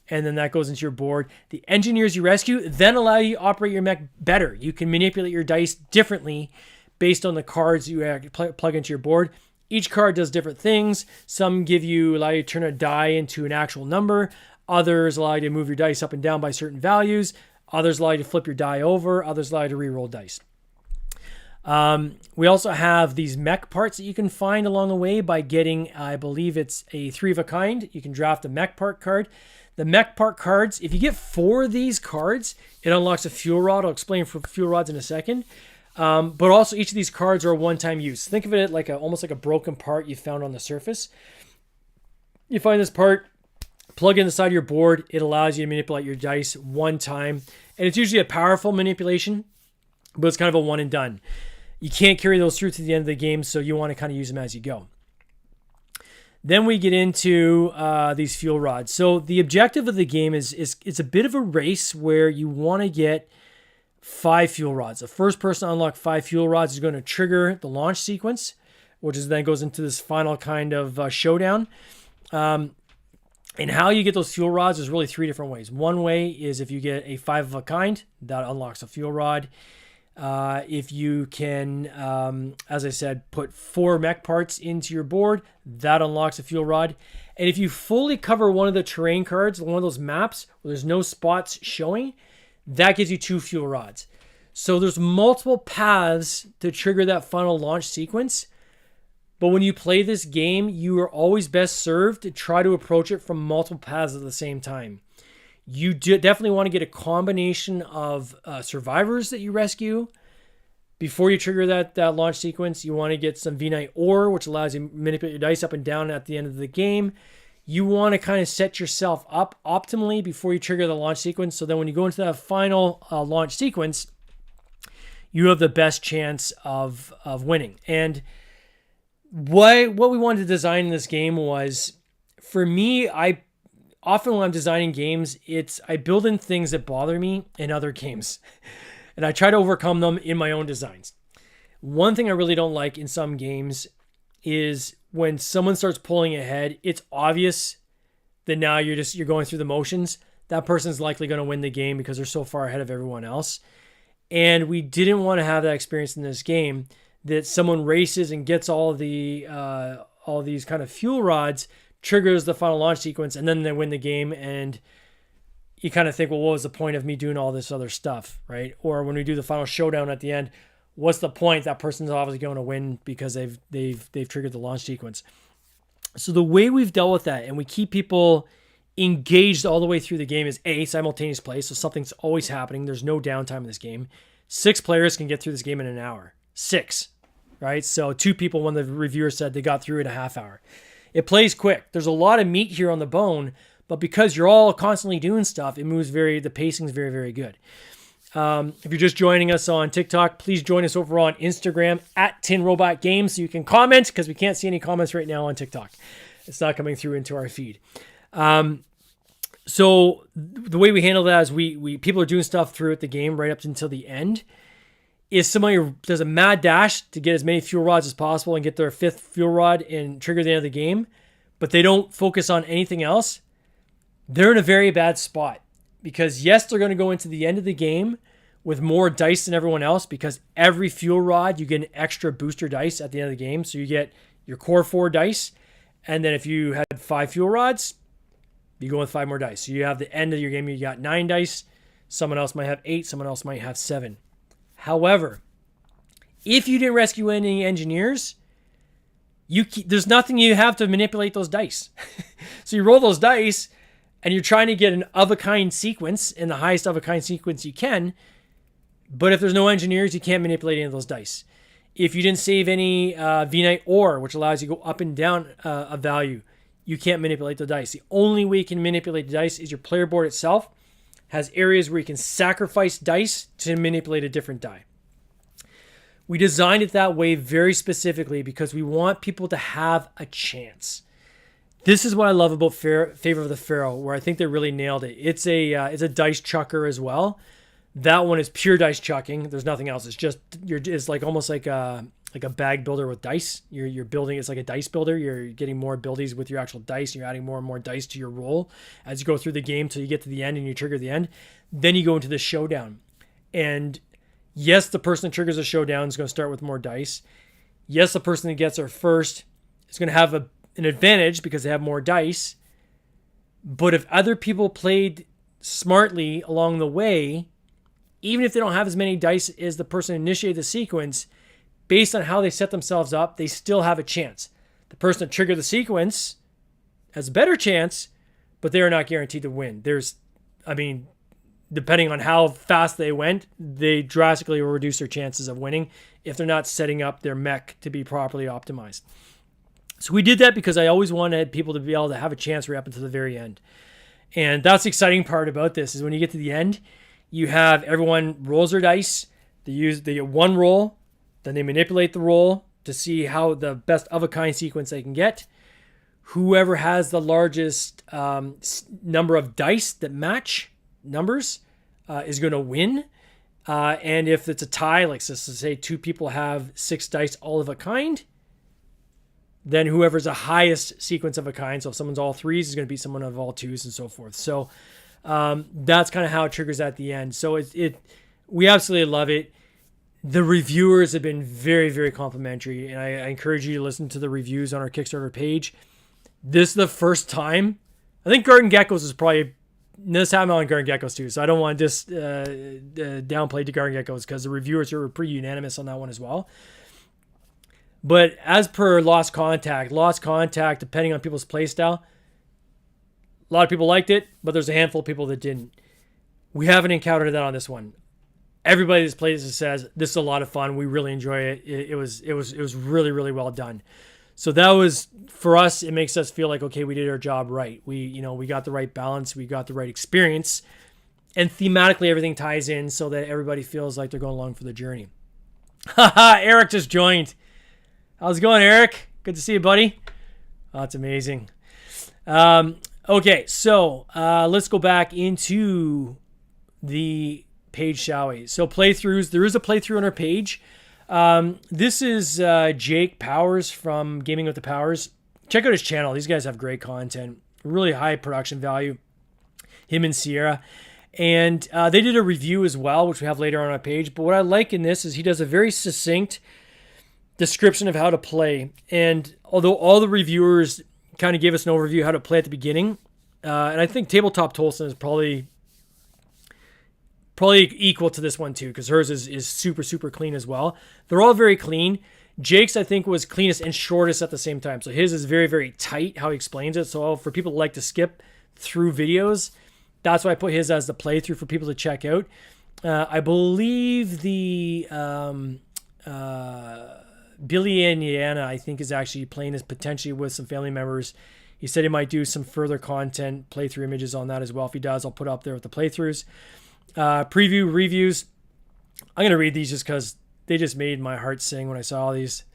And then that goes into your board. The engineers you rescue then allow you to operate your mech better. You can manipulate your dice differently based on the cards you plug into your board. Each card does different things. Some allow you to turn a die into an actual number. Others allow you to move your dice up and down by certain values. Others allow you to flip your die over. Others allow you to re-roll dice. We also have these mech parts that you can find along the way by getting, I believe it's a 3 of a kind. You can draft a mech part card. The mech part cards, if you get 4 of these cards, it unlocks a fuel rod. I'll explain for fuel rods in a second. But also each of these cards are a one-time use. Think of it like almost like a broken part you found on the surface. You find this part, plug it in the side of your board. It allows you to manipulate your dice one time. And it's usually a powerful manipulation, but it's kind of a one and done. You can't carry those through to the end of the game, so you want to kind of use them as you go. Then we get into these fuel rods. So the objective of the game is it's a bit of a race where you want to get 5 fuel rods. The first person to unlock 5 fuel rods is going to trigger the launch sequence, which then goes into this final kind of showdown. And how you get those fuel rods is really 3 different ways. One way is if you get a 5 of a kind, that unlocks a fuel rod. If you can, as I said, put 4 mech parts into your board, that unlocks a fuel rod. And if you fully cover one of the terrain cards, one of those maps where there's no spots showing, that gives you 2 fuel rods. So there's multiple paths to trigger that final launch sequence. But when you play this game, you are always best served to try to approach it from multiple paths at the same time. You definitely want to get a combination of survivors that you rescue. Before you trigger that launch sequence, you want to get some V-Knight ore, which allows you to manipulate your dice up and down at the end of the game. You want to kind of set yourself up optimally before you trigger the launch sequence. So then when you go into that final launch sequence, you have the best chance of winning. And what we wanted to design in this game was, for me, I often when I'm designing games, I build in things that bother me in other games, and I try to overcome them in my own designs. One thing I really don't like in some games is when someone starts pulling ahead, it's obvious that now you're going through the motions. That person's likely going to win the game because they're so far ahead of everyone else. And we didn't want to have that experience in this game, that someone races and gets all these kind of fuel rods, triggers the final launch sequence, and then they win the game. And you kind of think, well, what was the point of me doing all this other stuff, right? Or when we do the final showdown at the end, what's the point? That person's obviously going to win because they've triggered the launch sequence. So the way we've dealt with that, and we keep people engaged all the way through the game, is simultaneous play. So something's always happening. There's no downtime in this game. 6 players can get through this game in an hour. 6, right? So 2 people, when the reviewer said they got through in a half hour. It plays quick. There's a lot of meat here on the bone, but because you're all constantly doing stuff, the pacing's very, very good. If you're just joining us on TikTok, please join us over on Instagram at TinRobotGames so you can comment, because we can't see any comments right now on TikTok. It's not coming through into our feed. So the way we handle that is we people are doing stuff throughout the game right up until the end. If somebody does a mad dash to get as many fuel rods as possible and get their 5th fuel rod and trigger the end of the game, but they don't focus on anything else, they're in a very bad spot. Because yes, they're going to go into the end of the game with more dice than everyone else, because every fuel rod, you get an extra booster dice at the end of the game. So you get your core 4 dice. And then if you had 5 fuel rods, you go with 5 more dice. So you have the end of your game, you got 9 dice. Someone else might have 8. Someone else might have 7. However, if you didn't rescue any engineers, there's nothing you have to manipulate those dice. So you roll those dice, and you're trying to get an of-a-kind sequence in the highest of-a-kind sequence you can. But if there's no engineers, you can't manipulate any of those dice. If you didn't save any V-Knight ore, which allows you to go up and down a value, you can't manipulate the dice. The only way you can manipulate the dice is your player board itself has areas where you can sacrifice dice to manipulate a different die. We designed it that way very specifically because we want people to have a chance. This is what I love about Favor of the Pharaoh, where I think they really nailed it. It's a dice chucker as well. That one is pure dice chucking. There's nothing else. It's like almost like a bag builder with dice. You're building. It's like a dice builder. You're getting more abilities with your actual dice. And you're adding more and more dice to your roll as you go through the game till you get to the end and you trigger the end. Then you go into the showdown. And yes, the person that triggers the showdown is going to start with more dice. Yes, the person that gets there first is going to have an advantage because they have more dice. But if other people played smartly along the way, even if they don't have as many dice as the person who initiated the sequence, based on how they set themselves up, they still have a chance. The person that triggered the sequence has a better chance, but they are not guaranteed to win. Depending on how fast they went, they drastically will reduce their chances of winning if they're not setting up their mech to be properly optimized. So we did that because I always wanted people to be able to have a chance right up until the very end. And that's the exciting part about this, is when you get to the end, you have everyone rolls their dice. They get one roll, then they manipulate the roll to see how the best of a kind sequence they can get. Whoever has the largest number of dice that match numbers is going to win. And if it's a tie, like so say 2 people have 6 dice all of a kind, then whoever's the highest sequence of a kind, so if someone's all 3s, is going to beat someone of all 2s and so forth. So that's kind of how it triggers at the end. So we absolutely love it. The reviewers have been very, very complimentary, and I encourage you to listen to the reviews on our Kickstarter page. This is the first time. I think Garden Geckos is probably this time on Garden Geckos too, so I don't want to just downplay to Garden Geckos because the reviewers were pretty unanimous on that one as well. But as per Lost Contact, depending on people's playstyle, a lot of people liked it, but there's a handful of people that didn't. We haven't encountered that on this one. Everybody that's played this says this is a lot of fun. We really enjoy it. It was really, really well done. So that was, for us, it makes us feel like, okay, we did our job right. We got the right balance. We got the right experience. And thematically, everything ties in so that everybody feels like they're going along for the journey. Haha, Eric just joined. How's it going, Eric? Good to see you, buddy. Oh, that's amazing. Okay, so let's go back into the page, shall we? So playthroughs. There is a playthrough on our page. This is Jake Powers from Gaming with the Powers. Check out his channel. These guys have great content. Really high production value. Him and Sierra. And they did a review as well, which we have later on our page. But what I like in this is he does a very succinct description of how to play. And although all the reviewers kind of gave us an overview of how to play at the beginning, and I think Tabletop Tolson is probably equal to this one too, because hers is super, super clean as well. They're all very clean. Jake's, I think, was cleanest and shortest at the same time. So his is very, very tight how he explains it. So for people who like to skip through videos, that's why I put his as the playthrough for people to check out. I believe the Billy Indiana, I think, is actually playing this potentially with some family members. He said he might do some further content, playthrough images on that as well. If he does, I'll put up there with the playthroughs. Preview reviews. I'm going to read these just because they just made my heart sing when I saw all these.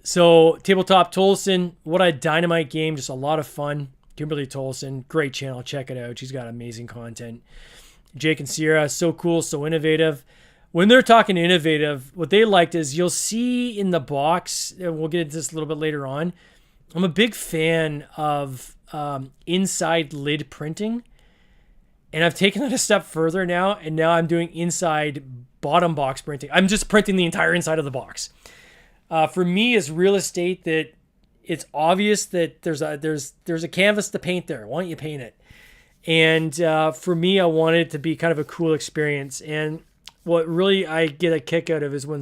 So Tabletop Tolson, what a dynamite game. Just a lot of fun. Kimberly Tolson, great channel. Check it out. She's got amazing content. Jake and Sierra, so cool, so innovative. When they're talking innovative, what they liked is you'll see in the box, and we'll get into this a little bit later on, I'm a big fan of inside lid printing. And I've taken it a step further now, and now I'm doing inside bottom box printing. I'm just printing the entire inside of the box. For me, as real estate, that it's obvious that there's a canvas to paint there. Why don't you paint it? And for me, I wanted it to be kind of a cool experience. And what really I get a kick out of is when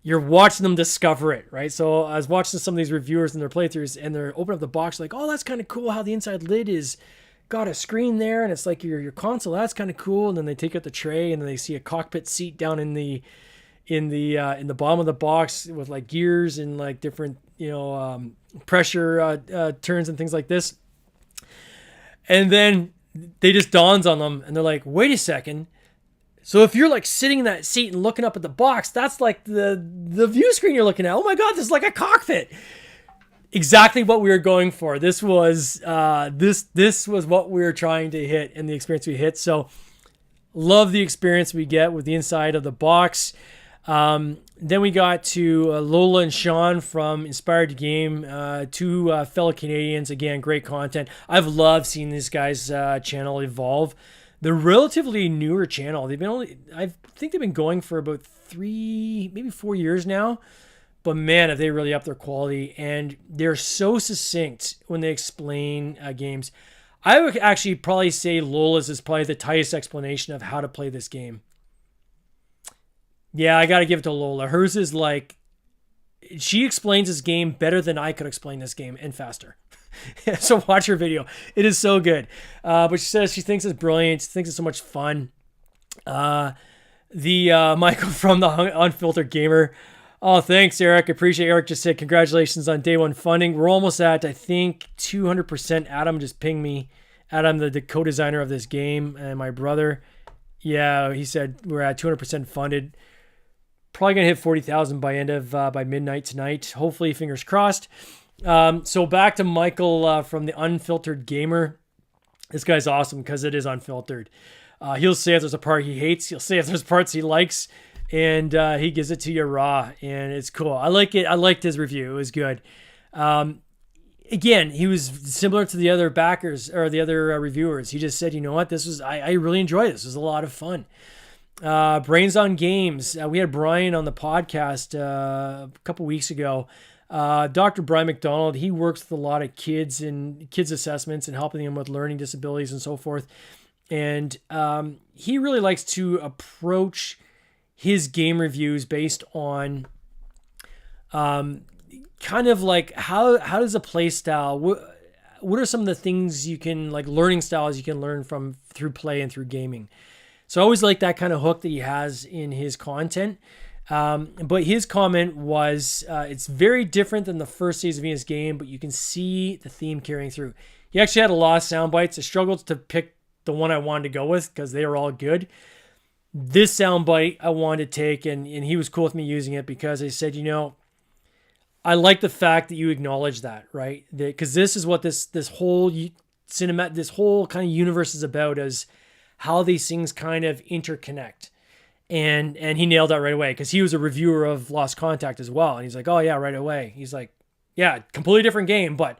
you're watching them discover it, right? So I was watching some of these reviewers and their playthroughs, and they're opening up the box like, oh, that's kind of cool how the inside lid is got a screen there, and it's like your console. That's kind of cool. And then they take out the tray, and then they see a cockpit seat down in the bottom of the box with like gears and like different pressure turns and things like this. And then they just dawns on them, and they're like, wait a second. So if you're like sitting in that seat and looking up at the box, that's like the view screen you're looking at. Oh my God, this is like a cockpit. Exactly what we were going for. This was this was what we were trying to hit and the experience we hit. So love the experience we get with the inside of the box. Then we got to Lola and Sean from Inspired to Game, two fellow Canadians. Again, great content. I've loved seeing this guy's channel evolve. They're relatively newer channel. I think they've been going for about 3, maybe 4 years now. But man, have they really upped their quality, and they're so succinct when they explain games. I would actually probably say Lola's is probably the tightest explanation of how to play this game. Yeah, I got to give it to Lola. Hers is like, she explains this game better than I could explain this game, and faster. So watch her video. It is so good. But she says she thinks it's brilliant. She thinks it's so much fun. Michael from the Unfiltered Gamer. Oh, thanks, Eric. I appreciate Eric just said congratulations on day one funding. We're almost at, I think, 200%. Adam just pinged me. Adam, the co-designer of this game, and my brother. Yeah, he said we're at 200% funded. Probably going to hit 40,000 by midnight tonight. Hopefully, fingers crossed. So back to Michael from the Unfiltered Gamer. This guy's awesome because it is unfiltered. He'll say if there's a part he hates. He'll say if there's parts he likes. And he gives it to you raw, and it's cool. I like it. I liked his review. It was good. Again, he was similar to the other backers or the other reviewers. He just said, you know what, I really enjoyed this. It was a lot of fun. Brains on Games. We had Brian on the podcast a couple weeks ago. Dr. Brian McDonald, he works with a lot of kids and kids assessments and helping them with learning disabilities and so forth. And he really likes to approach his game reviews based on kind of like how does a play style, what are some of the things you can, like learning styles you can learn from through play and through gaming. So I always like that kind of hook that he has in his content. But his comment was, it's very different than the first season of his game, but you can see the theme carrying through. He actually had a lot of sound bites. I struggled to pick the one I wanted to go with because they were all good. This soundbite I wanted to take, and he was cool with me using it because I said, you know, I like the fact that you acknowledge that, right? Because this is what this whole cinema, this whole kind of universe is about, is how these things kind of interconnect. And he nailed that right away, because he was a reviewer of Lost Contact as well. And he's like, oh yeah, right away. He's like, yeah, completely different game, but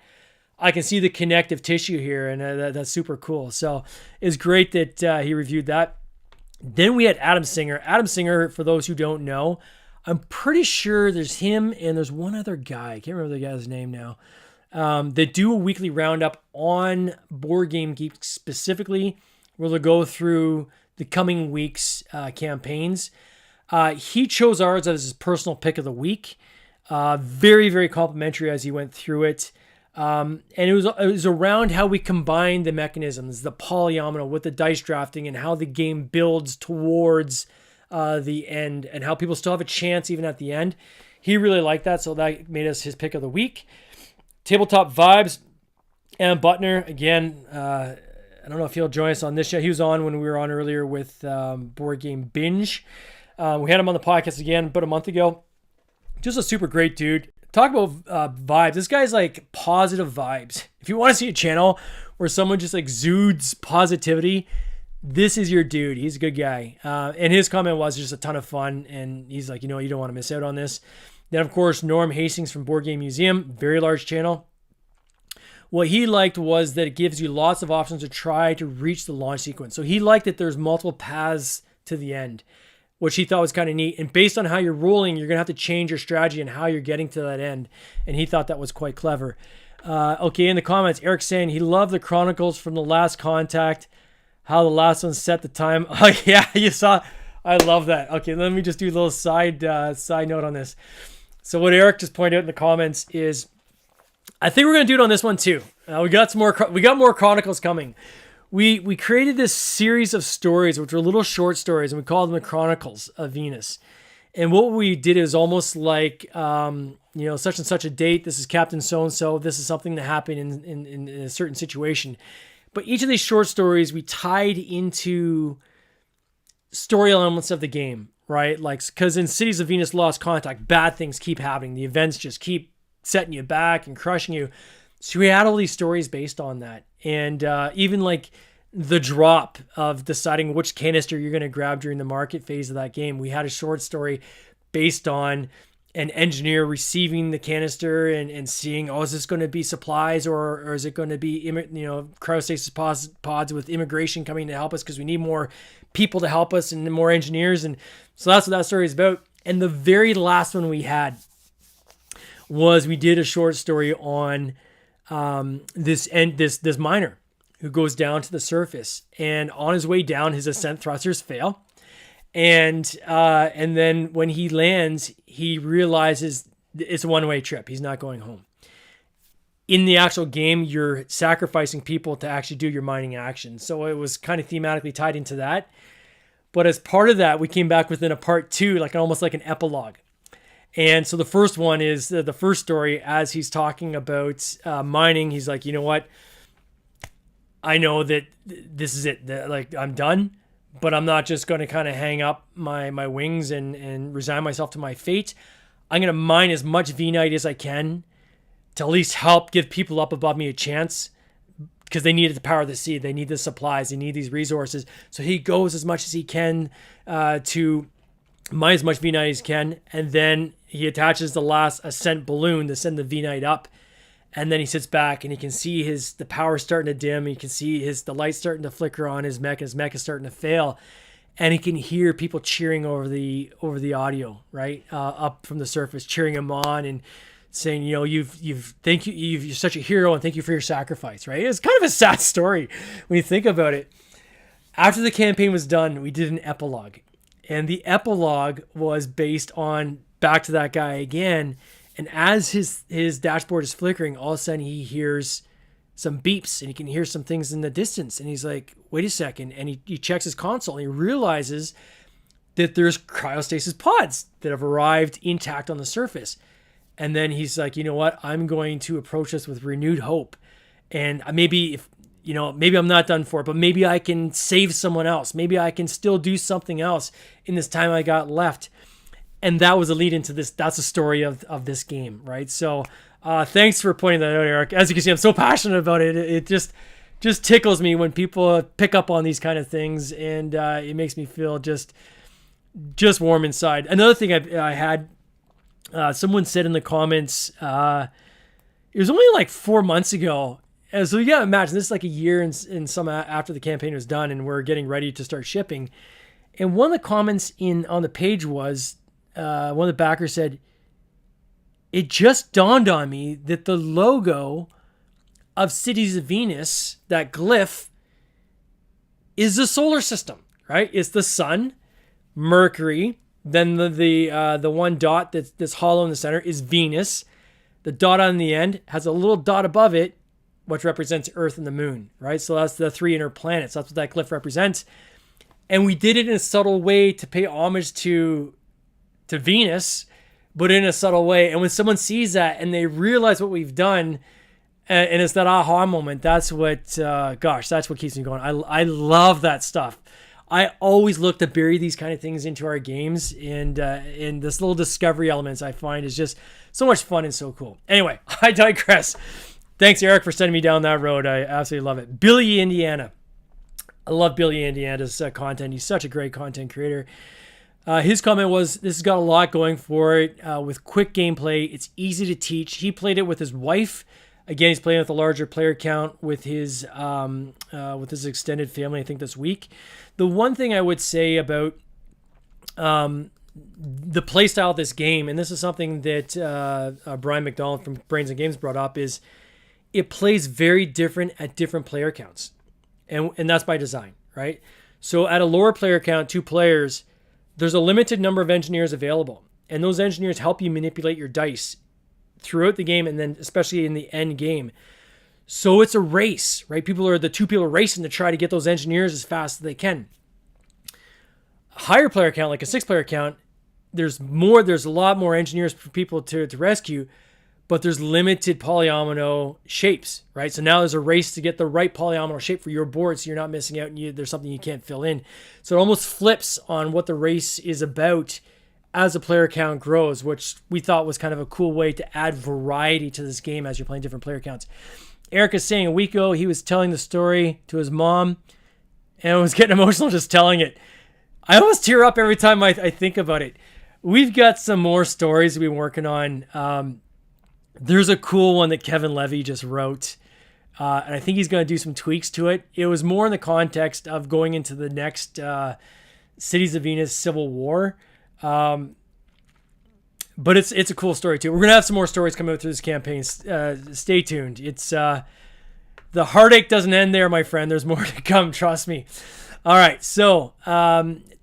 I can see the connective tissue here, and that's super cool. So it's great that he reviewed that. Then we had Adam Singer. Adam Singer, for those who don't know, I'm pretty sure there's him and there's one other guy. I can't remember the guy's name now. They do a weekly roundup on Board Game Geek specifically, where they'll go through the coming week's campaigns. He chose ours as his personal pick of the week. Very, very complimentary as he went through it. And it was around how we combine the mechanisms, the polyomino with the dice drafting, and how the game builds towards the end, and how people still have a chance even at the end. He really liked that, so that made us his pick of the week. Tabletop Vibes, and Butner, again, I don't know if he'll join us on this yet. He was on when we were on earlier with Board Game Binge. We had him on the podcast again about a month ago. Just a super great dude. Talk about vibes. This guy's like positive vibes. If you want to see a channel where someone just exudes positivity, this is your dude. He's a good guy. And his comment was just a ton of fun. And he's like, you don't want to miss out on this. Then, of course, Norm Hastings from Board Game Museum, very large channel. What he liked was that it gives you lots of options to try to reach the launch sequence. So he liked that there's multiple paths to the end, which he thought was kind of neat. And based on how you're rolling, you're going to have to change your strategy and how you're getting to that end. And he thought that was quite clever. Okay, in the comments, Eric saying he loved the Chronicles from the Last Contact, how the last one set the time. Oh, yeah, you saw. I love that. Okay, let me just do a little side note on this. So what Eric just pointed out in the comments is, I think we're going to do it on this one too. We got more Chronicles coming. We created this series of stories, which were little short stories, and we called them the Chronicles of Venus. And what we did is almost like, such and such a date. This is Captain So-and-so. This is something that happened in a certain situation. But each of these short stories, we tied into story elements of the game, right? Like, because in Cities of Venus Lost Contact, bad things keep happening. The events just keep setting you back and crushing you. So we had all these stories based on that. And even like the drop of deciding which canister you're going to grab during the market phase of that game. We had a short story based on an engineer receiving the canister and seeing, is this going to be supplies or is it going to be, cryostasis pods with immigration coming to help us because we need more people to help us and more engineers. And so that's what that story is about. And the very last one we had was we did a short story on this miner who goes down to the surface, and on his way down, his ascent thrusters fail. And then when he lands, he realizes it's a one-way trip. He's not going home. In the actual game, you're sacrificing people to actually do your mining action. So it was kind of thematically tied into that. But as part of that, we came back within a part two, almost like an epilogue. And so the first one is the first story as he's talking about mining. He's like, you know what? I know that this is it. I'm done, but I'm not just going to kind of hang up my wings and resign myself to my fate. I'm going to mine as much Venite as I can to at least help give people up above me a chance, because they need the power of the sea. They need the supplies. They need these resources. So he goes as much as he can to mine as much Venite as he can, and then he attaches the last ascent balloon to send the Venite up. And then he sits back and he can see the power starting to dim. He can see the light starting to flicker on his mech. His mech is starting to fail. And he can hear people cheering over the audio, right? Up from the surface, cheering him on and saying, you're such a hero and thank you for your sacrifice, right? It's kind of a sad story when you think about it. After the campaign was done, we did an epilogue. And the epilogue was based on back to that guy again. And as his dashboard is flickering, all of a sudden he hears some beeps and he can hear some things in the distance. And he's like, wait a second. And he checks his console and he realizes that there's cryostasis pods that have arrived intact on the surface. And then he's like, you know what? I'm going to approach this with renewed hope. And maybe I'm not done for it, but maybe I can save someone else. Maybe I can still do something else in this time I got left. And that was a lead into this. That's the story of this game, right? So thanks for pointing that out, Eric. As you can see, I'm so passionate about it. It just tickles me when people pick up on these kind of things, and it makes me feel just warm inside. Another thing I had, someone said in the comments, it was only like 4 months ago. And so you gotta imagine this is like a year and some after the campaign was done, and we're getting ready to start shipping. And one of the comments on the page was, one of the backers said, "It just dawned on me that the logo of Cities of Venus, that glyph, is the solar system, right? It's the sun, Mercury, then the one dot that's hollow in the center is Venus. The dot on the end has a little dot above it, which represents Earth and the moon, right? So that's the 3 inner planets. That's what that glyph represents. And we did it in a subtle way to pay homage to Venus, but in a subtle way. And when someone sees that and they realize what we've done, and it's that aha moment, that's what, that's what keeps me going. I love that stuff. I always look to bury these kind of things into our games, and this little discovery elements I find is just so much fun and so cool. Anyway, I digress. Thanks, Eric, for sending me down that road. I absolutely love it. Billy Indiana. I love Billy Indiana's content. He's such a great content creator. His comment was, this has got a lot going for it with quick gameplay. It's easy to teach. He played it with his wife. Again, he's playing with a larger player count with his extended family, I think, this week. The one thing I would say about the play style of this game, and this is something that Brian McDonald from Brains and Games brought up, is it plays very different at different player counts. And that's by design, right? So at a lower player count, 2 players, there's a limited number of engineers available. And those engineers help you manipulate your dice throughout the game, and then especially in the end game. So it's a race, right? The 2 people are racing to try to get those engineers as fast as they can. A higher player count, like a 6-player count, there's a lot more engineers for people to rescue, but there's limited polyomino shapes, right? So now there's a race to get the right polyomino shape for your board, so you're not missing out and there's something you can't fill in. So it almost flips on what the race is about as the player count grows, which we thought was kind of a cool way to add variety to this game as you're playing different player counts. Eric is saying a week ago he was telling the story to his mom and was getting emotional just telling it. I almost tear up every time I think about it. We've got some more stories we've been working on. There's a cool one that Kevin Levy just wrote, and I think he's going to do some tweaks to it. It was more in the context of going into the next Cities of Venus Civil War. But it's a cool story too. We're going to have some more stories coming out through this campaign. Stay tuned. It's the heartache doesn't end there, my friend. There's more to come. Trust me. All right. So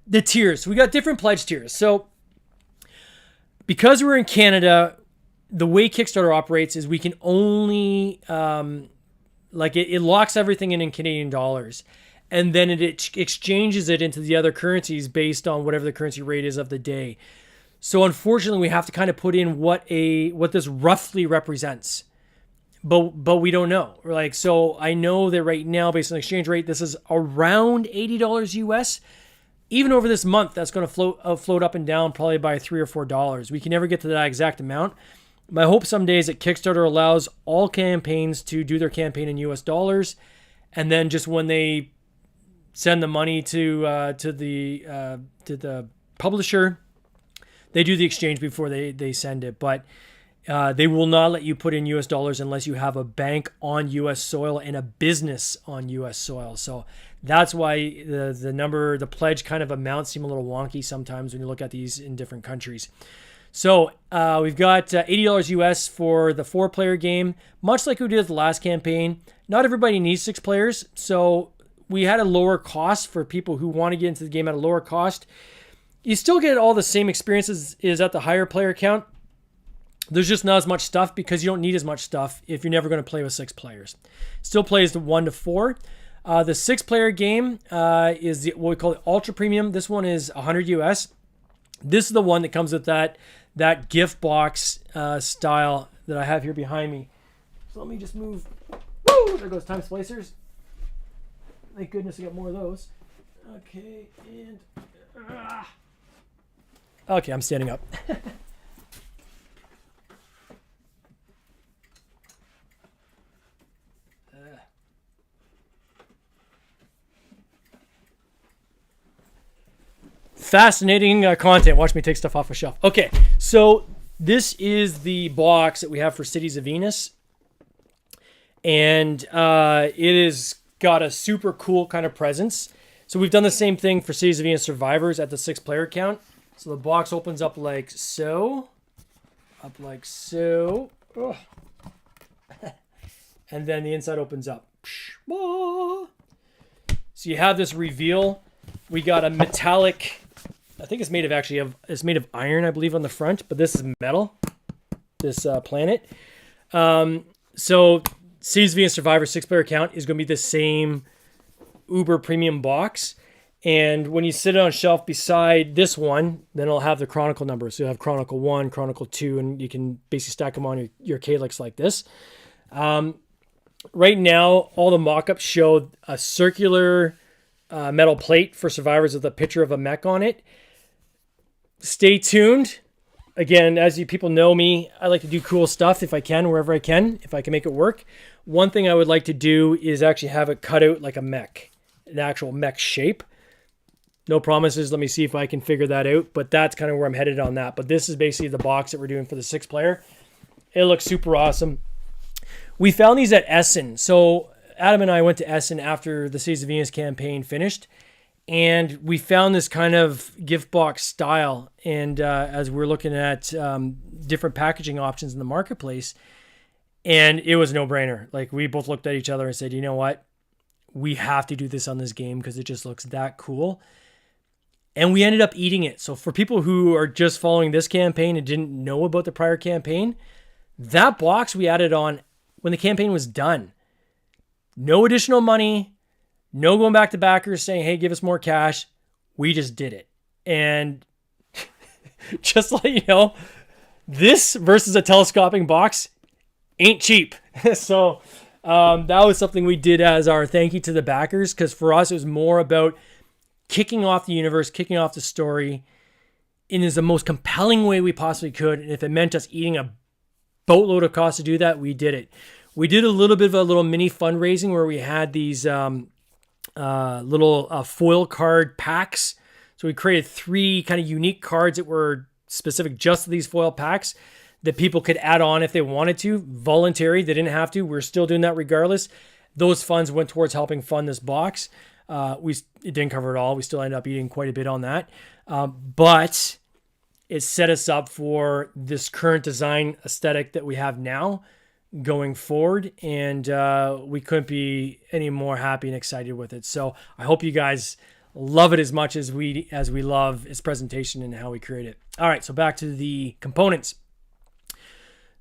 the tiers, we got different pledge tiers. So because we're in Canada, the way Kickstarter operates is we can only, it locks everything in Canadian dollars, and then it exchanges it into the other currencies based on whatever the currency rate is of the day. So unfortunately, we have to kind of put in what this roughly represents, but we don't know. So I know that right now, based on the exchange rate, this is around $80 US. Even over this month, that's going to float up and down probably by $3 or $4. We can never get to that exact amount. My hope someday is that Kickstarter allows all campaigns to do their campaign in US dollars, and then just when they send the money to the publisher, they do the exchange before they send it. But they will not let you put in US dollars unless you have a bank on US soil and a business on US soil. So that's why the pledge kind of amounts seem a little wonky sometimes when you look at these in different countries. So we've got $80 US for the 4-player game, much like we did with the last campaign. Not everybody needs 6 players, so we had a lower cost for people who want to get into the game at a lower cost. You still get all the same experiences as at the higher player count. There's just not as much stuff because you don't need as much stuff if you're never going to play with 6 players. Still plays the 1 to 4. The 6-player game is what we call the Ultra Premium. This one is $100 US. This is the one that comes with that gift box style that I have here behind me. So let me just move. Woo! There goes time splicers. Thank goodness I got more of those. Okay, and Okay, I'm standing up. Fascinating content. Watch me take stuff off a shelf. Okay, so this is the box that we have for Cities of Venus. And it has got a super cool kind of presence. So we've done the same thing for Cities of Venus Survivors at the 6-player count. So the box opens up like so. Up like so. Ugh. And then the inside opens up. So you have this reveal. We got a metallic, I think it's made of it's made of iron, I believe, on the front, but this is metal, this planet. So Cities of Venus Survivor 6-player count is going to be the same uber premium box. And when you sit it on a shelf beside this one, then it'll have the Chronicle numbers. So you'll have Chronicle 1, Chronicle 2, and you can basically stack them on your Calyx like this. Right now, all the mock-ups show a circular metal plate for Survivors with a picture of a mech on it. Stay tuned. Again, as you people know me, I like to do cool stuff if I can, wherever I can, if I can make it work. One thing I would like to do is actually have it cut out like a mech, an actual mech shape. No promises. Let me see if I can figure that out. But that's kind of where I'm headed on that. But this is basically the box that we're doing for the 6-player. It looks super awesome. We found these at Essen. So Adam and I went to Essen after the Cities of Venus campaign finished. And we found this kind of gift box style. And as we're looking at different packaging options in the marketplace, and it was a no-brainer. Like, we both looked at each other and said, you know what? We have to do this on this game because it just looks that cool. And we ended up eating it. So for people who are just following this campaign and didn't know about the prior campaign, that box we added on when the campaign was done. No additional money. No going back to backers saying, hey, give us more cash. We just did it. And just to let you know, this versus a telescoping box ain't cheap. So that was something we did as our thank you to the backers, because for us, it was more about kicking off the universe, kicking off the story in the most compelling way we possibly could. And if it meant us eating a boatload of cost to do that, we did it. We did a little bit of a little mini fundraising where we had these little foil card packs. So we created 3 kind of unique cards that were specific just to these foil packs that people could add on if they wanted to. Voluntary, they didn't have to. We're still doing that regardless. Those funds went towards helping fund this box. It didn't cover it all. We still ended up eating quite a bit on that. But it set us up for this current design aesthetic that we have now going forward. And we couldn't be any more happy and excited with it. So I hope you guys love it as much as we love its presentation and how we create it. All right, so back to the components.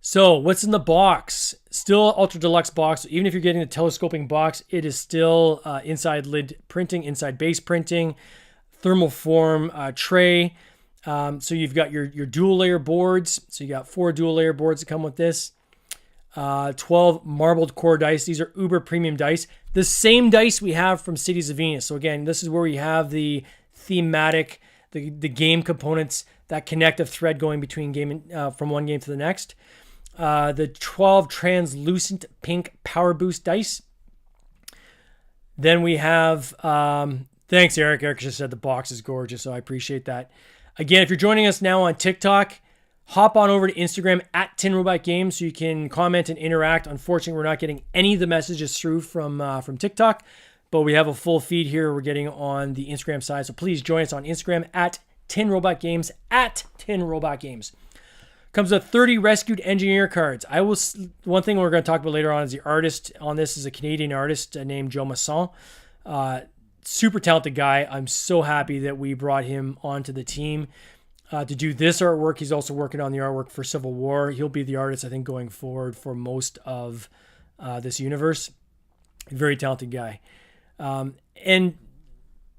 So what's in the box? Still ultra deluxe box. Even if you're getting the telescoping box, it is still inside lid printing, inside base printing, thermoform tray. So you've got your dual layer boards. So you got 4 dual layer boards that come with this. 12 marbled core dice. These are uber premium dice. The same dice we have from Cities of Venus. So again, this is where we have the thematic, the game components, that connective thread going between game from one game to the next. The 12 translucent pink power boost dice. Then we have, thanks Eric. Eric just said the box is gorgeous, so I appreciate that. Again, if you're joining us now on TikTok, hop on over to Instagram at Tin Robot Games so you can comment and interact. Unfortunately, we're not getting any of the messages through from TikTok, but we have a full feed here we're getting on the Instagram side. So please join us on Instagram at Tin Robot Games, at Tin Robot Games. Comes with 30 rescued engineer cards. One thing we're going to talk about later on is the artist on this is a Canadian artist named Joe Masson. Super talented guy. I'm so happy that we brought him onto the team to do this artwork. He's also working on the artwork for Civil War. He'll be the artist, I think, going forward for most of this universe. Very talented guy. And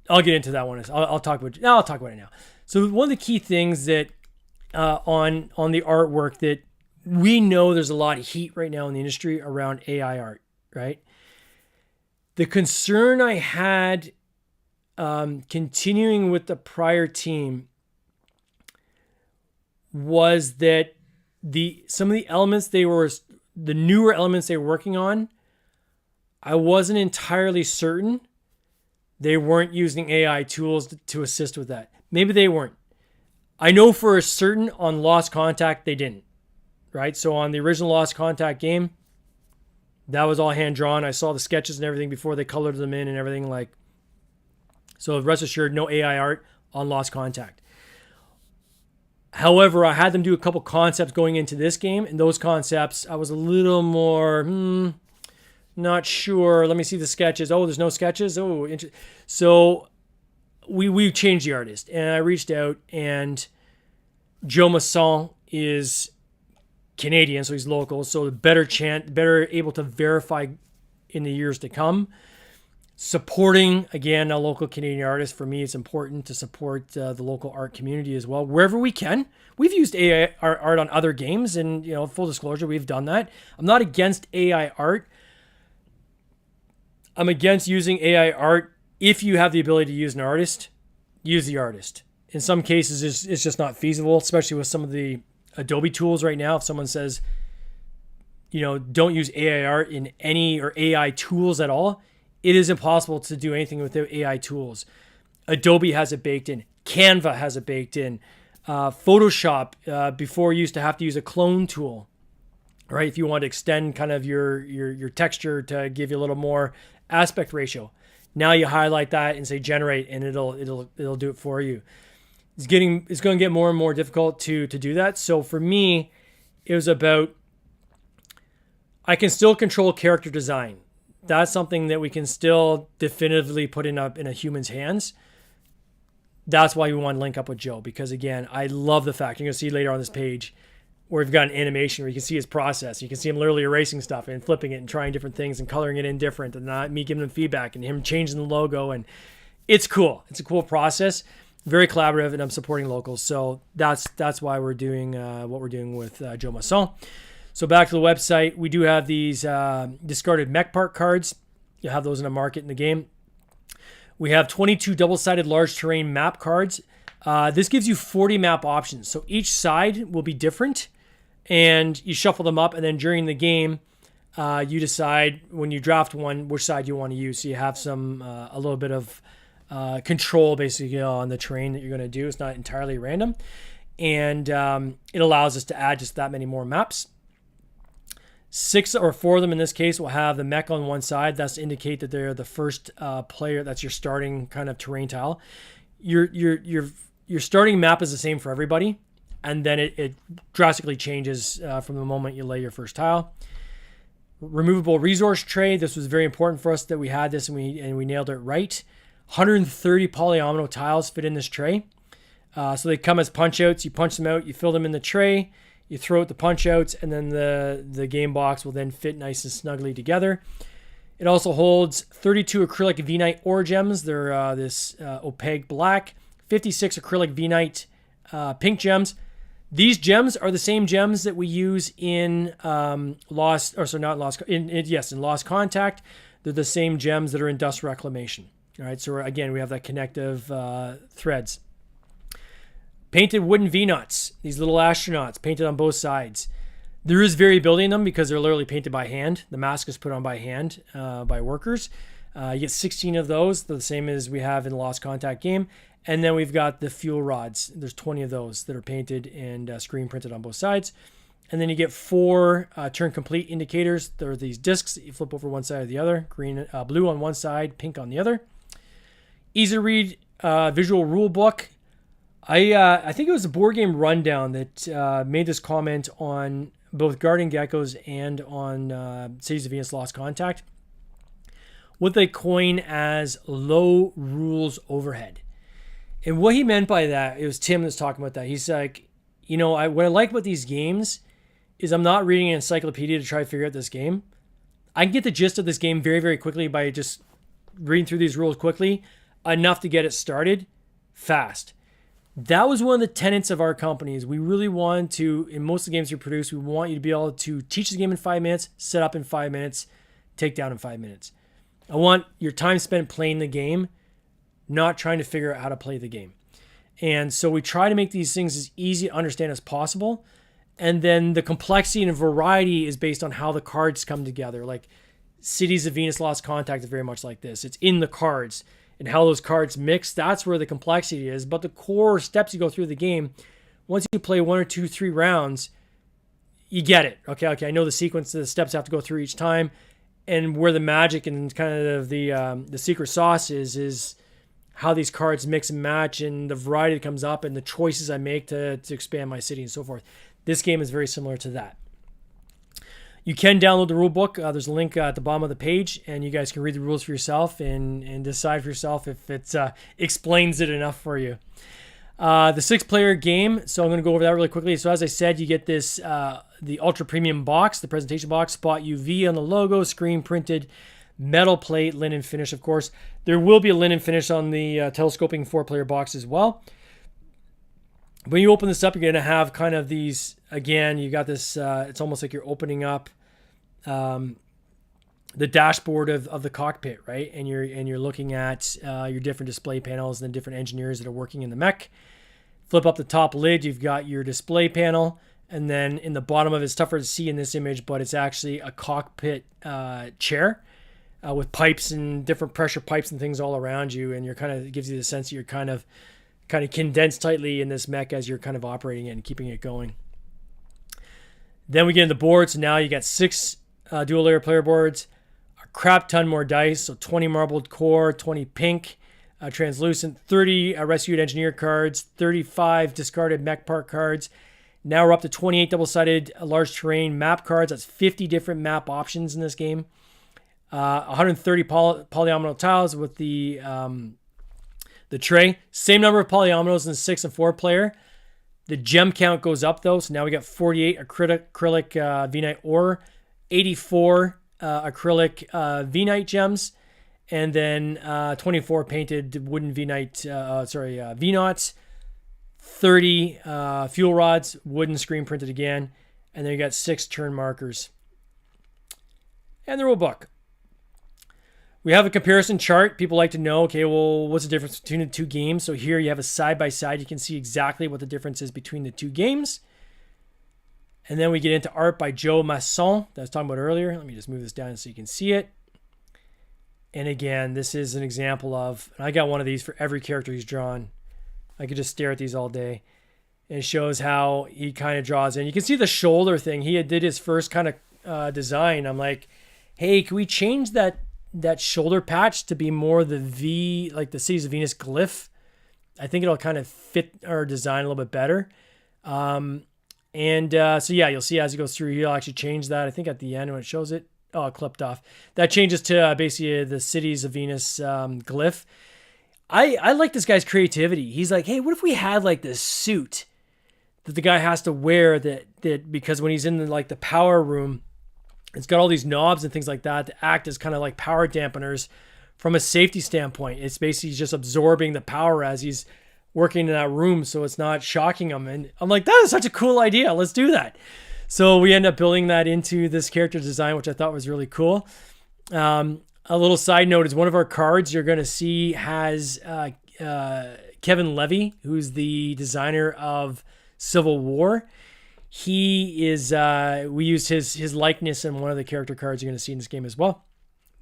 I'll get into that one. I'll talk about it now. So one of the key things that on the artwork that we know there's a lot of heat right now in the industry around AI art, right? The concern I had continuing with the prior team was that some of the elements the newer elements they were working on, I wasn't entirely certain they weren't using AI tools to assist with that. Maybe they weren't. I know for a certain on Lost Contact they didn't, right? So on the original Lost Contact game, that was all hand drawn. I saw the sketches and everything before they colored them in and everything like. So rest assured, no AI art on Lost Contact. However, I had them do a couple concepts going into this game, and those concepts I was a little more not sure. Let me see the sketches. Oh, there's no sketches. Oh, so we changed the artist, and I reached out, and Joe Masson is Canadian, so he's local, so better able to verify in the years to come. Supporting, again, a local Canadian artist. For me, it's important to support the local art community as well, wherever we can. We've used AI art on other games, and full disclosure, we've done that. I'm not against AI art. I'm against using AI art. If you have the ability to use an artist, use the artist. In some cases, it's just not feasible, especially with some of the Adobe tools right now. If someone says, don't use AI art in any or AI tools at all, it is impossible to do anything without AI tools. Adobe has it baked in. Canva has it baked in. Photoshop, before you used to have to use a clone tool, right? If you want to extend kind of your texture to give you a little more aspect ratio. Now you highlight that and say generate, and it'll do it for you. It's going to get more and more difficult to do that. So for me, it was about, I can still control character design. That's something that we can still definitively put in a human's hands. That's why we want to link up with Joe, because again, I love the fact, you're going to see later on this page where we've got an animation where you can see his process. You can see him literally erasing stuff and flipping it and trying different things and coloring it in different, and not me giving him feedback and him changing the logo. And it's cool. It's a cool process. Very collaborative, and I'm supporting locals. So that's why we're doing what we're doing with Joe Masson. So back to the website, we do have these discarded mech part cards. You'll have those in the market in the game. We have 22 double-sided large terrain map cards. This gives you 40 map options. So each side will be different, and you shuffle them up, and then during the game, you decide when you draft one which side you want to use. So you have a little bit of control basically on the terrain that you're going to do. It's not entirely random, and it allows us to add just that many more maps. 6 or 4 of them in this case will have the mech on one side. That's to indicate that they're the first player. That's your starting kind of terrain tile. Your starting map is the same for everybody, and then it drastically changes from the moment you lay your first tile. Removable resource tray. This was very important for us that we had this and we nailed it right. 130 polyomino tiles fit in this tray. So they come as punch outs. You punch them out, you fill them in the tray, you throw out the punch outs, and then the game box will then fit nice and snugly together. It also holds 32 acrylic V-Night ore gems. They're this opaque black. 56 acrylic V-Night pink gems. These gems are the same gems that we use in Lost Contact. They're the same gems that are in Dust Reclamation. All right, so again, we have that connective threads. Painted wooden V-nuts, these little astronauts painted on both sides. There is variability in them because they're literally painted by hand. The mask is put on by hand by workers. You get 16 of those, the same as we have in the Lost Contact game. And then we've got the fuel rods. There's 20 of those that are painted and screen printed on both sides. And then you get 4 turn complete indicators. There are these discs that you flip over one side or the other. Blue on one side, pink on the other. Easy to read visual rule book. I think it was a Board Game Rundown that made this comment on both Guardian Geckos and on Cities of Venus Lost Contact. What they coin as low rules overhead. And what he meant by that, it was Tim that's talking about that. He's like, what I like about these games is I'm not reading an encyclopedia to try to figure out this game. I can get the gist of this game very, very quickly by just reading through these rules quickly, enough to get it started fast. That was one of the tenets of our companies. We really wanted to, in most of the games we produce, we want you to be able to teach the game in 5 minutes, set up in 5 minutes, take down in 5 minutes. I want your time spent playing the game, not trying to figure out how to play the game. And so we try to make these things as easy to understand as possible. And then the complexity and variety is based on how the cards come together. Like Cities of Venus Lost Contact is very much like this. It's in the cards and how those cards mix. That's where the complexity is. But the core steps you go through the game, once you play 1 or 2, 3 rounds, you get it. Okay, I know the sequence of the steps I have to go through each time, and where the magic and kind of the secret sauce is how these cards mix and match and the variety that comes up and the choices I make to expand my city and so forth. This game is very similar to that. You can download the rule book. There's a link at the bottom of the page, and you guys can read the rules for yourself and decide for yourself if it explains it enough for you. The 6-player game, so I'm going to go over that really quickly. So as I said, you get this the Ultra Premium box, the presentation box, Spot UV on the logo, screen printed, metal plate, linen finish, of course. There will be a linen finish on the telescoping 4-player box as well. When you open this up, you're going to have kind of these, again, you got this, it's almost like you're opening up the dashboard of the cockpit, right? And you're looking at your different display panels and the different engineers that are working in the mech. Flip up the top lid, you've got your display panel, and then in the bottom of it, it's tougher to see in this image, but it's actually a cockpit chair with pipes and different pressure pipes and things all around you, and it gives you the sense that you're kind of condensed tightly in this mech as you're kind of operating it and keeping it going. Then we get into the board. So now you got 6 dual layer player boards, a crap ton more dice. So 20 marbled core, 20 pink, translucent, 30 rescued engineer cards, 35 discarded mech part cards. Now we're up to 28 double-sided large terrain map cards. That's 50 different map options in this game. 130 polyomino tiles with the tray. Same number of polyominoes in the 6 and 4 player. The gem count goes up though. So now we got 48 acrylic Venite ore, 84 acrylic Venite gems, and then 24 painted wooden Venots, 30 fuel rods, wooden screen printed again, and then you got 6 turn markers. And the rule book. We have a comparison chart. People like to know, okay, well, what's the difference between the 2 games? So here you have a side-by-side. You can see exactly what the difference is between the 2 games. And then we get into art by Joe Masson that I was talking about earlier. Let me just move this down so you can see it. And again, this is an example of, and I got one of these for every character he's drawn. I could just stare at these all day. And it shows how he kind of draws in. You can see the shoulder thing. He did his first kind of design. I'm like, hey, can we change that shoulder patch to be more the V, like the Cities of Venus glyph? I think it'll kind of fit our design a little bit better. So yeah, you'll see as he goes through, he'll actually change that. I think at the end when it shows it, it clipped off. That changes to basically the Cities of Venus glyph. I like this guy's creativity. He's like, hey, what if we had like this suit that the guy has to wear that because when he's in the power room, it's got all these knobs and things like that to act as kind of like power dampeners from a safety standpoint. It's basically just absorbing the power as he's working in that room so it's not shocking him. And I'm like, that is such a cool idea. Let's do that. So we end up building that into this character design, which I thought was really cool. A little side note is one of our cards you're going to see has Kevin Levy, who's the designer of Civil War. He is, we used his likeness in one of the character cards you're going to see in this game as well.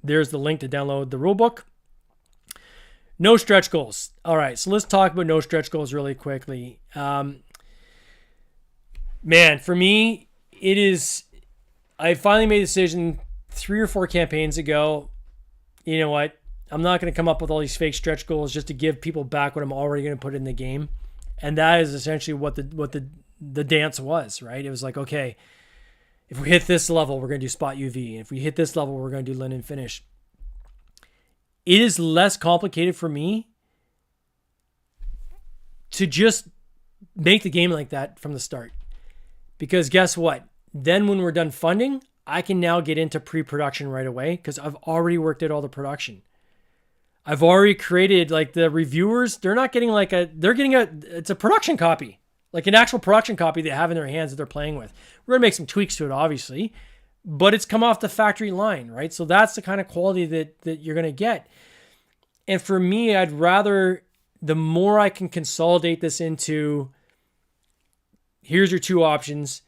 There's the link to download the rulebook. No stretch goals. All right, so let's talk about no stretch goals really quickly. Man, for me, I finally made a decision 3 or 4 campaigns ago. You know what? I'm not going to come up with all these fake stretch goals just to give people back what I'm already going to put in the game. And that is essentially what the dance was, right? It was like, okay, if we hit this level, we're going to do spot UV. If we hit this level, we're going to do linen finish. It is less complicated for me to just make the game like that from the start. Because guess what? Then when we're done funding, I can now get into pre-production right away because I've already worked out all the production. I've already created, the reviewers, they're not getting it's a production copy. Like an actual production copy they have in their hands that they're playing with. We're going to make some tweaks to it, obviously, but it's come off the factory line, right? So that's the kind of quality that you're going to get. And for me, I'd rather the more I can consolidate this into, here's your two options.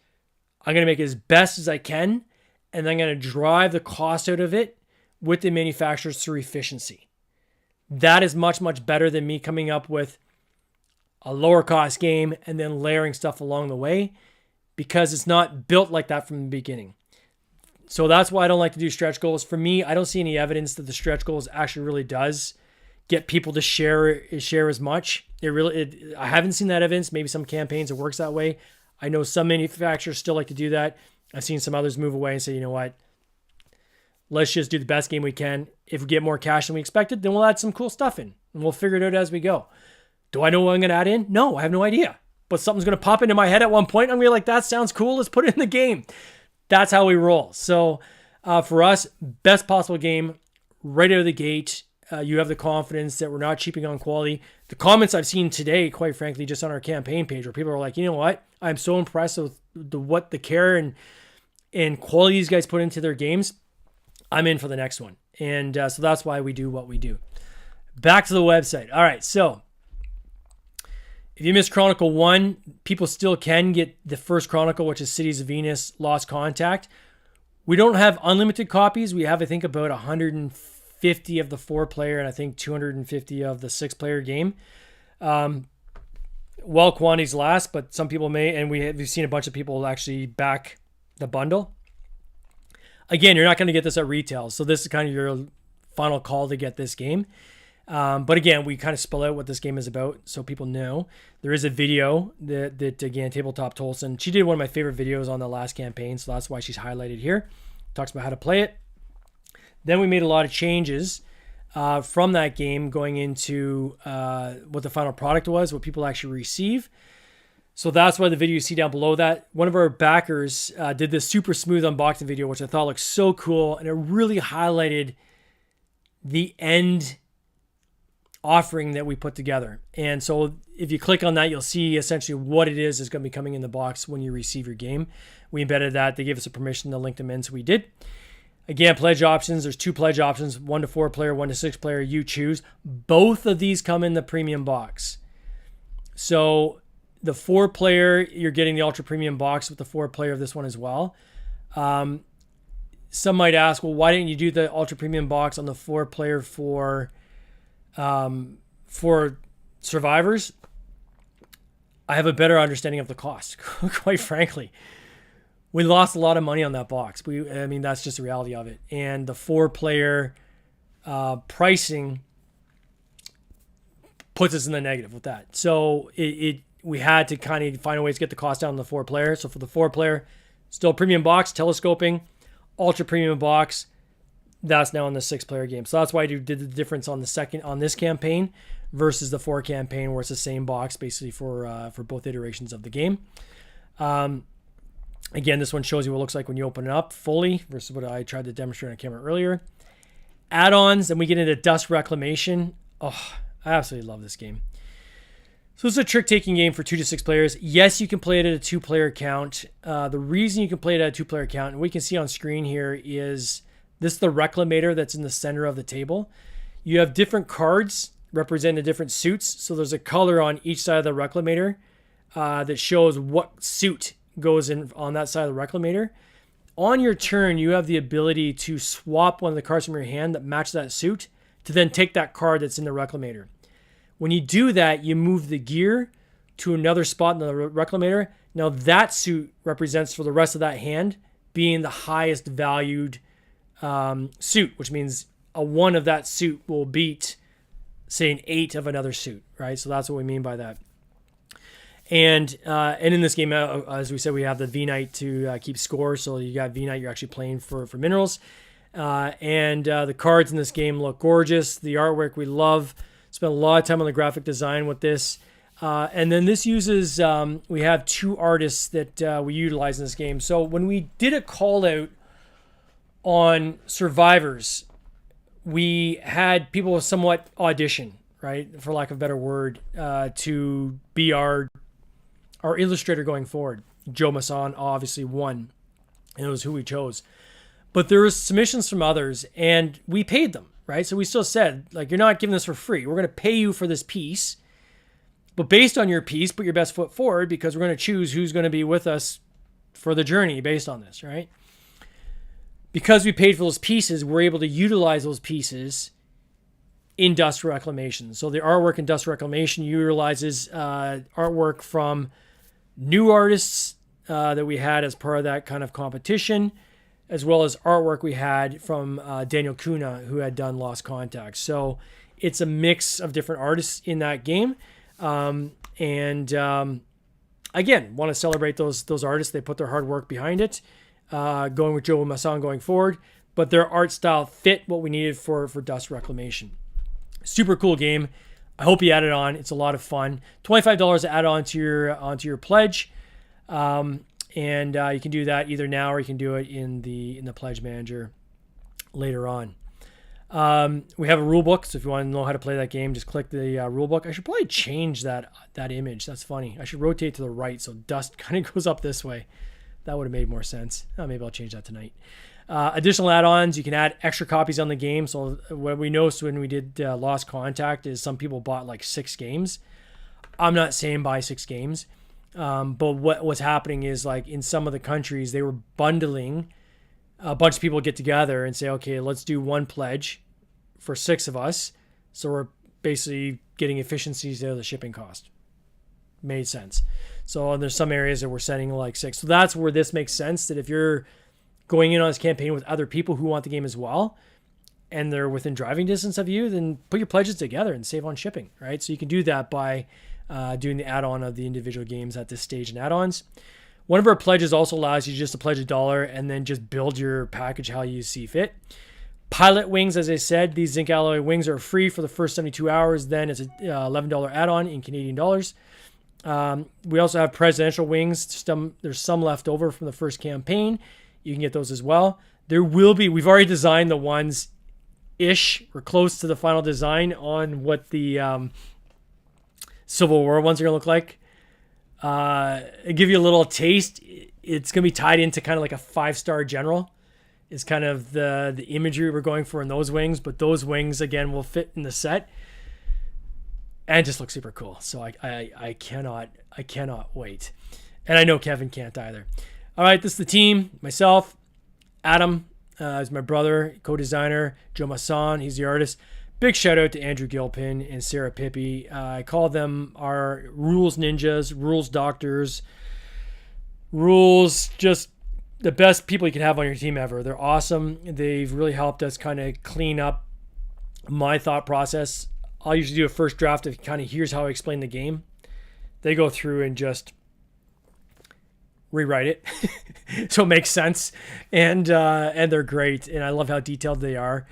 I'm going to make it as best as I can, and I'm going to drive the cost out of it with the manufacturers through efficiency. That is much, much better than me coming up with a lower cost game and then layering stuff along the way, because it's not built like that from the beginning. So that's why I don't like to do stretch goals. For me, I don't see any evidence that the stretch goals actually really does get people to share as much. I haven't seen that evidence. Maybe some campaigns it works that way. I know some manufacturers still like to do that. I've seen some others move away and say, you know what, let's just do the best game we can. If we get more cash than we expected, then we'll add some cool stuff in and we'll figure it out as we go. Do I know what I'm going to add in? No, I have no idea. But something's going to pop into my head at one point. I'm going to be like, that sounds cool. Let's put it in the game. That's how we roll. So for us, best possible game right out of the gate. You have the confidence that we're not cheaping on quality. The comments I've seen today, quite frankly, just on our campaign page, where people are like, you know what? I'm so impressed with the care and quality these guys put into their games. I'm in for the next one. And so that's why we do what we do. Back to the website. All right, so if you missed Chronicle 1, people still can get the first Chronicle, which is Cities of Venus, Lost Contact. We don't have unlimited copies. We have, I think, about 150 of the 4-player and I think 250 of the 6-player game. Well, quantities last, but some people may, and we've seen a bunch of people actually back the bundle. Again, you're not going to get this at retail, so this is kind of your final call to get this game. But again, we kind of spell out what this game is about so people know. There is a video that again, Tabletop Tolson, she did one of my favorite videos on the last campaign, so that's why she's highlighted here. Talks about how to play it. Then we made a lot of changes from that game going into what the final product was, what people actually receive. So that's why the video you see down below that. One of our backers did this super smooth unboxing video, which I thought looked so cool, and it really highlighted the end offering that we put together. And so if you click on that, you'll see essentially what it is going to be coming in the box when you receive your game. We embedded that. They gave us a permission to link them in, so we did. Again, pledge options. There's 2 pledge options, 1 to 4 player, 1 to 6 player. You choose. Both of these come in the premium box. So the 4 player, you're getting the ultra premium box with the 4 player of this one as well. Some might ask, well, why didn't you do the ultra premium box on the 4 player for survivors? I have a better understanding of the cost, quite frankly. We lost a lot of money on that box. That's just the reality of it. And the 4-player pricing puts us in the negative with that. So we had to kind of find a way to get the cost down on the 4-player. So for the 4-player, still premium box, telescoping, ultra premium box. That's now in the 6-player game. So that's why I did the difference on this campaign versus the 4 campaign, where it's the same box basically for both iterations of the game. Again, this one shows you what it looks like when you open it up fully versus what I tried to demonstrate on camera earlier. Add-ons, and we get into Dust Reclamation. Oh, I absolutely love this game. So it's a trick-taking game for 2 to 6 players. Yes, you can play it at a 2-player count. The reason you can play it at a 2-player count, and we can see on screen here, is this is the Reclamator that's in the center of the table. You have different cards representing different suits. So there's a color on each side of the Reclamator that shows what suit goes in on that side of the Reclamator. On your turn, you have the ability to swap one of the cards from your hand that match that suit to then take that card that's in the Reclamator. When you do that, you move the gear to another spot in the Reclamator. Now that suit represents for the rest of that hand being the highest valued suit, which means a 1 of that suit will beat, say, an 8 of another suit, right? So that's what we mean by that. And in this game, as we said, we have the V-Knight to keep score. So you got V-Knight, you're actually playing for minerals. And the cards in this game look gorgeous. The artwork we love. Spent a lot of time on the graphic design with this. And then this uses, we have 2 artists that we utilize in this game. So when we did a call out on survivors, we had people somewhat audition, right, for lack of a better word, to be our illustrator going forward. Joe Masson obviously won, and it was who we chose. But there was submissions from others, and we paid them, right? So we still said, like, you're not giving this for free. We're going to pay you for this piece, But based on your piece, put your best foot forward, because we're going to choose who's going to be with us for the journey based on this, right? Because we paid for those pieces, we're able to utilize those pieces in Dust Reclamation. So the artwork in Dust Reclamation utilizes artwork from new artists that we had as part of that kind of competition, as well as artwork we had from Daniel Kuna, who had done Lost Contact. So it's a mix of different artists in that game. Again, want to celebrate those artists. They put their hard work behind it, going with Joe Masson going forward, but their art style fit what we needed for Dust Reclamation. Super cool game. I hope you add it on. It's a lot of fun. $25 to add on to your pledge. You can do that either now, or you can do it in the pledge manager later on. We have a rule book, so if you want to know how to play that game, just click the rule book. I should probably change that image. That's funny. I should rotate to the right so dust kind of goes up this way. That would have made more sense. Maybe I'll change that tonight. Additional add-ons, you can add extra copies on the game. So what we noticed when we did Lost Contact is some people bought like 6 games. I'm not saying buy 6 games, but what was happening is, like, in some of the countries, they were bundling. A bunch of people get together and say, okay, let's do one pledge for 6 of us. So we're basically getting efficiencies out of the shipping cost. Made sense. So there's some areas that we're setting like 6. So that's where this makes sense, that if you're going in on this campaign with other people who want the game as well, and they're within driving distance of you, then put your pledges together and save on shipping, right? So you can do that by doing the add-on of the individual games at this stage and add-ons. One of our pledges also allows you just to pledge $1 and then just build your package how you see fit. Pilot wings, as I said, these zinc alloy wings are free for the first 72 hours. Then it's a $11 add-on in Canadian dollars. We also have presidential wings. There's some left over from the first campaign. You can get those as well. There will be, we've already designed the ones ish or close to the final design on what the Civil War ones are going to look like. I'll give you a little taste. It's going to be tied into kind of like a 5-star general is kind of the imagery we're going for in those wings, but those wings again will fit in the set and just look super cool. So I cannot wait. And I know Kevin can't either. All right, this is the team. Myself, Adam is my brother, co-designer, Joe Masson, he's the artist. Big shout out to Andrew Gilpin and Sarah Pippi. I call them our rules ninjas, rules doctors, rules, just the best people you can have on your team ever. They're awesome. They've really helped us kind of clean up my thought process. I'll usually do a first draft of kind of here's how I explain the game. They go through and just rewrite it so it makes sense, and they're great, and I love how detailed they are.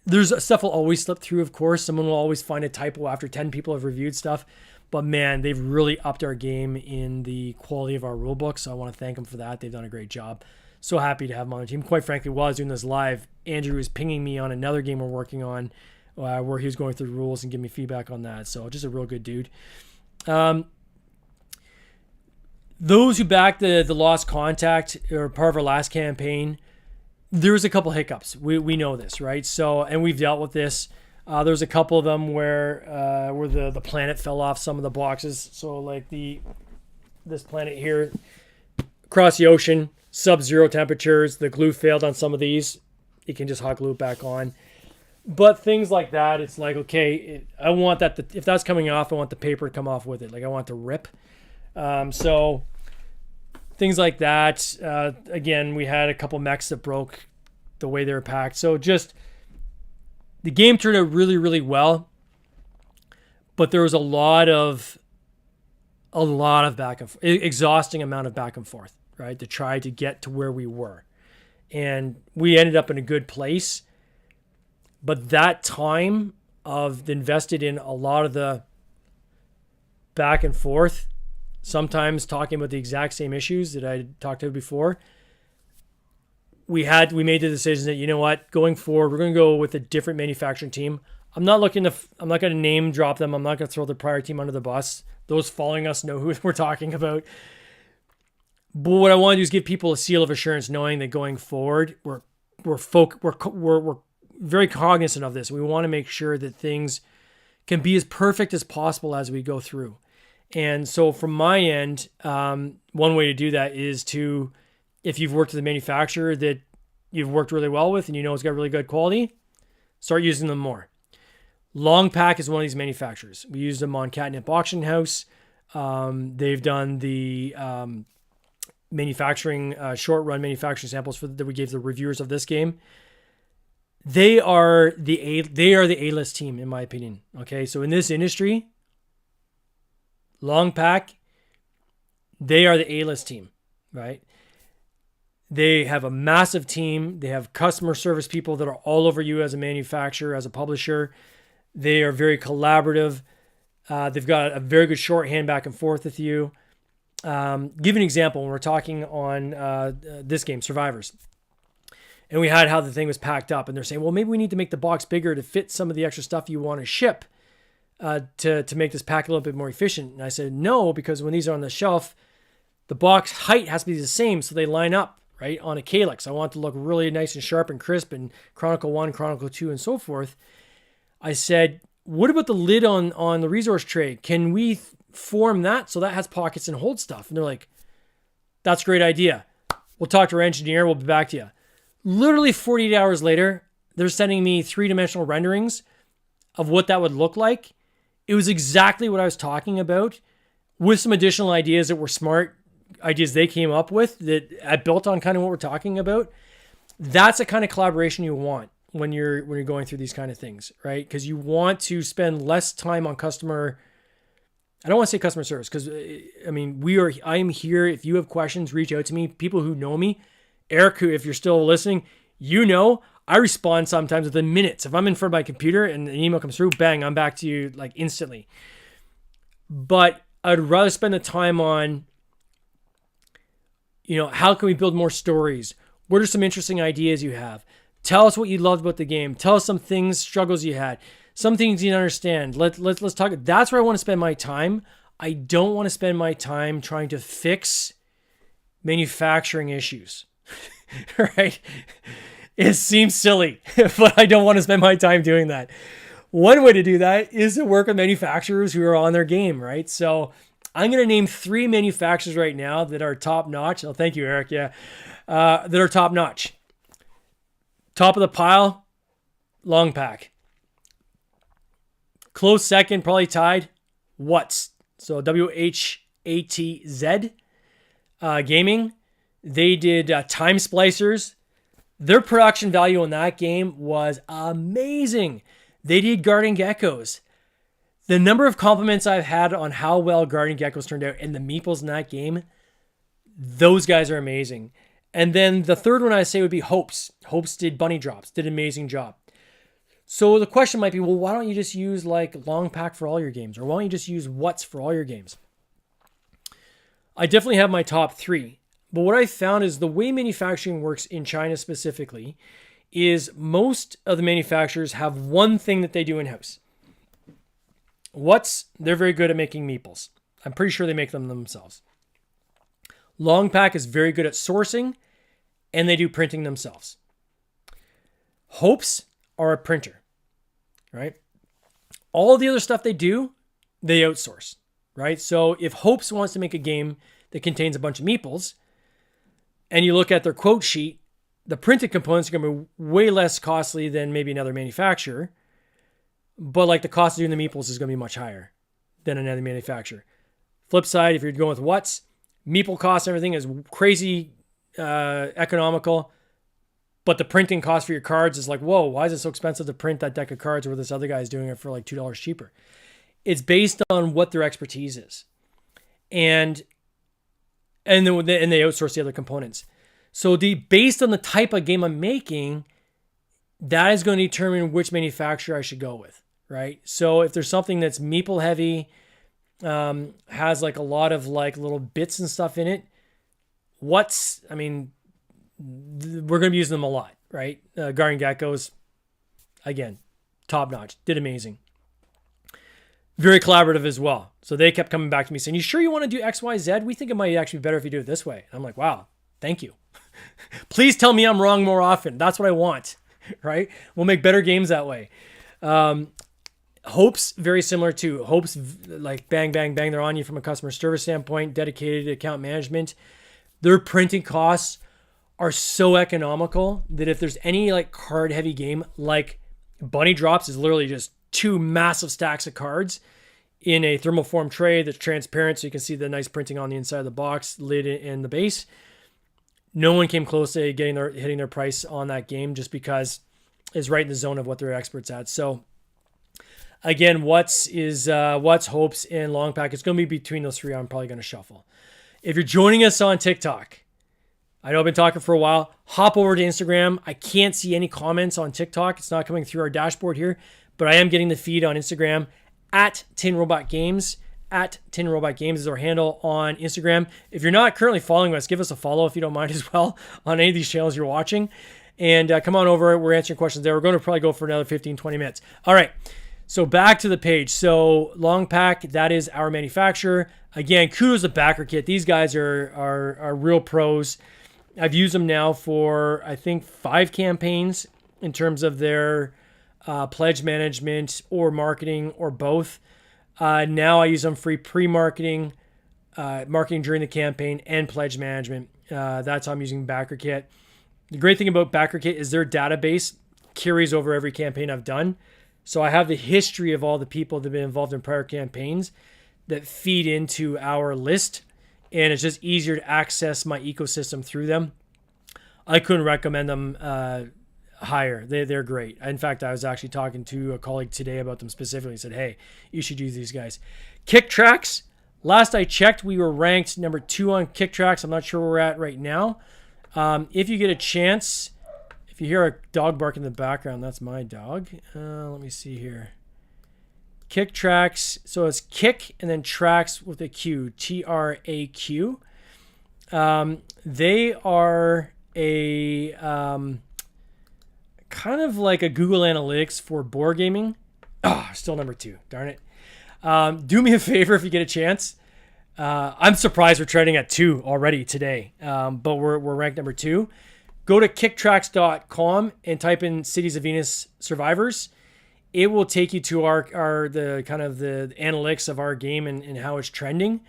There's stuff will always slip through, of course. Someone will always find a typo after 10 people have reviewed stuff, but man, they've really upped our game in the quality of our rule book, so I want to thank them for that. They've done a great job. So happy to have them on the team. Quite frankly, while I was doing this live, Andrew was pinging me on another game we're working on where he was going through rules and giving me feedback on that, so just a real good dude. Those who backed the Lost Contact or part of our last campaign, there was a couple hiccups. We know this, right? So, and we've dealt with this. There's a couple of them where the planet fell off some of the boxes. So like this planet here, across the ocean, sub-zero temperatures, the glue failed on some of these. You can just hot glue it back on. But things like that, it's like, okay, I want that, if that's coming off, I want the paper to come off with it. Like I want it to rip. So things like that. Again, we had a couple mechs that broke the way they were packed. So just the game turned out really, really well, but there was a lot of back and forth, exhausting amount of back and forth, right? To try to get to where we were. And we ended up in a good place, but that time of invested in a lot of the back and forth, sometimes talking about the exact same issues that I talked about before, we made the decision that, you know what, going forward, we're going to go with a different manufacturing team. I'm not going to name drop them. I'm not going to throw the prior team under the bus. Those following us know who we're talking about. But what I want to do is give people a seal of assurance, knowing that going forward, we're very cognizant of this. We want to make sure that things can be as perfect as possible as we go through. And so from my end, one way to do that is to, if you've worked with a manufacturer that you've worked really well with and you know it's got really good quality, start using them more. Longpack is one of these manufacturers. We used them on Catnip Auction House. They've done the manufacturing, short-run manufacturing samples that we gave the reviewers of this game. They are the A-list team, in my opinion. Okay, so in this industry, Longpack, they are the A-list team, right? They have a massive team. They have customer service people that are all over you as a manufacturer, as a publisher. They are very collaborative. They've got a very good shorthand back and forth with you. Give an example when we're talking on this game, Survivors. And we had how the thing was packed up. And they're saying, well, maybe we need to make the box bigger to fit some of the extra stuff you want to ship to make this pack a little bit more efficient. And I said, no, because when these are on the shelf, the box height has to be the same so they line up, right, on a calyx. I want it to look really nice and sharp and crisp and Chronicle 1, Chronicle 2, and so forth. I said, what about the lid on the resource tray? Can we form that so that has pockets and hold stuff? And they're like, that's a great idea. We'll talk to our engineer. We'll be back to you. Literally 48 hours later, they're sending me 3-dimensional renderings of what that would look like. It was exactly what I was talking about with some additional ideas that were smart ideas they came up with that I built on kind of what we're talking about. That's the kind of collaboration you want when you're going through these kind of things, right? Because you want to spend less time on customer. I don't want to say customer service because I mean I am here. If you have questions, reach out to me. People who know me, Eric, who if you're still listening, I respond sometimes within minutes. If I'm in front of my computer and an email comes through, bang, I'm back to you like instantly. But I'd rather spend the time on, how can we build more stories? What are some interesting ideas you have? Tell us what you loved about the game. Tell us some things, struggles you had, some things you didn't understand. Let's talk. That's where I want to spend my time. I don't want to spend my time trying to fix manufacturing issues, right? It seems silly, but I don't want to spend my time doing that. One way to do that is to work with manufacturers who are on their game, right? So I'm going to name 3 manufacturers right now that are top notch. Oh, thank you, Eric. Yeah. That are top notch. Top of the pile, Longpack. Close second, probably tied, What's. So WHATZ Gaming. They did Time Splicers. Their production value on that game was amazing. They did Guardian Geckos. The number of compliments I've had on how well Guardian Geckos turned out and the meeples in that game, those guys are amazing. And then the third one I say would be Hopes. Hopes did Bunny Drops, did an amazing job. So the question might be, well, why don't you just use like Longpack for all your games? Or why don't you just use What's for all your games? I definitely have my top 3. But what I found is the way manufacturing works in China specifically is most of the manufacturers have one thing that they do in-house. What's, they're very good at making meeples. I'm pretty sure they make them themselves. Longpack is very good at sourcing, and they do printing themselves. Hopes are a printer, right? All the other stuff they do, they outsource, right? So if Hopes wants to make a game that contains a bunch of meeples, and you look at their quote sheet, the printed components are going to be way less costly than maybe another manufacturer, but like the cost of doing the meeples is going to be much higher than another manufacturer. Flip side, if you're going with What's, meeple cost, everything is crazy economical, but the printing cost for your cards is like, whoa, why is it so expensive to print that deck of cards where this other guy is doing it for like $2 cheaper? It's based on what their expertise is. And they outsource the other components. So based on the type of game I'm making, that is going to determine which manufacturer I should go with, right? So if there's something that's meeple heavy, has like a lot of like little bits and stuff in it, we're going to be using them a lot, right? Guardian Geckos, again, top notch, did amazing. Very collaborative as well. So they kept coming back to me saying, you sure you want to do X, Y, Z? We think it might actually be better if you do it this way. I'm like, wow, thank you. Please tell me I'm wrong more often. That's what I want, right? We'll make better games that way. Hope's very similar to Hope's, like bang, bang, bang. They're on you from a customer service standpoint, dedicated account management. Their printing costs are so economical that if there's any like card heavy game, like Bunny Drops is literally just two massive stacks of cards in a thermoform tray that's transparent so you can see the nice printing on the inside of the box, lid, and the base. No one came close to hitting their price on that game just because it's right in the zone of what they're experts at. So again, what's Hope's and Long Pack? It's going to be between those three. I'm probably going to shuffle. If you're joining us on TikTok, I know I've been talking for a while. Hop over to Instagram. I can't see any comments on TikTok. It's not coming through our dashboard here, but I am getting the feed on Instagram at Tin Robot Games. At Tin Robot Games is our handle on Instagram. If you're not currently following us, give us a follow if you don't mind as well on any of these channels you're watching. And come on over. We're answering questions there. We're going to probably go for another 15, 20 minutes. All right. So back to the page. So Long Pack, that is our manufacturer. Again, kudos to Backer Kit. These guys are real pros. I've used them now for, I think, 5 campaigns in terms of their pledge management or marketing or both. Now I use them for pre-marketing, marketing during the campaign, and pledge management. That's how I'm using Backer Kit. The great thing about Backer Kit is their database carries over every campaign I've done. So I have the history of all the people that have been involved in prior campaigns that feed into our list, and it's just easier to access my ecosystem through them. I couldn't recommend them higher. They're great. In fact, I was actually talking to a colleague today about them specifically. He said, hey, you should use these guys. Kick Tracks. Last I checked, we were ranked number 2 on Kick Tracks. I'm not sure where we're at right now. If you get a chance, if you hear a dog bark in the background, that's my dog. Let me see here. Kick Tracks. So it's Kick and then Tracks with a Q. TRAQ. They are a kind of like a Google Analytics for board gaming. Still number 2. Darn it. Do me a favor if you get a chance. I'm surprised we're trending at 2 already today, but we're ranked number 2. Go to kicktracks.com and type in Cities of Venus Survivors. It will take you to the kind of the analytics of our game and how it's trending.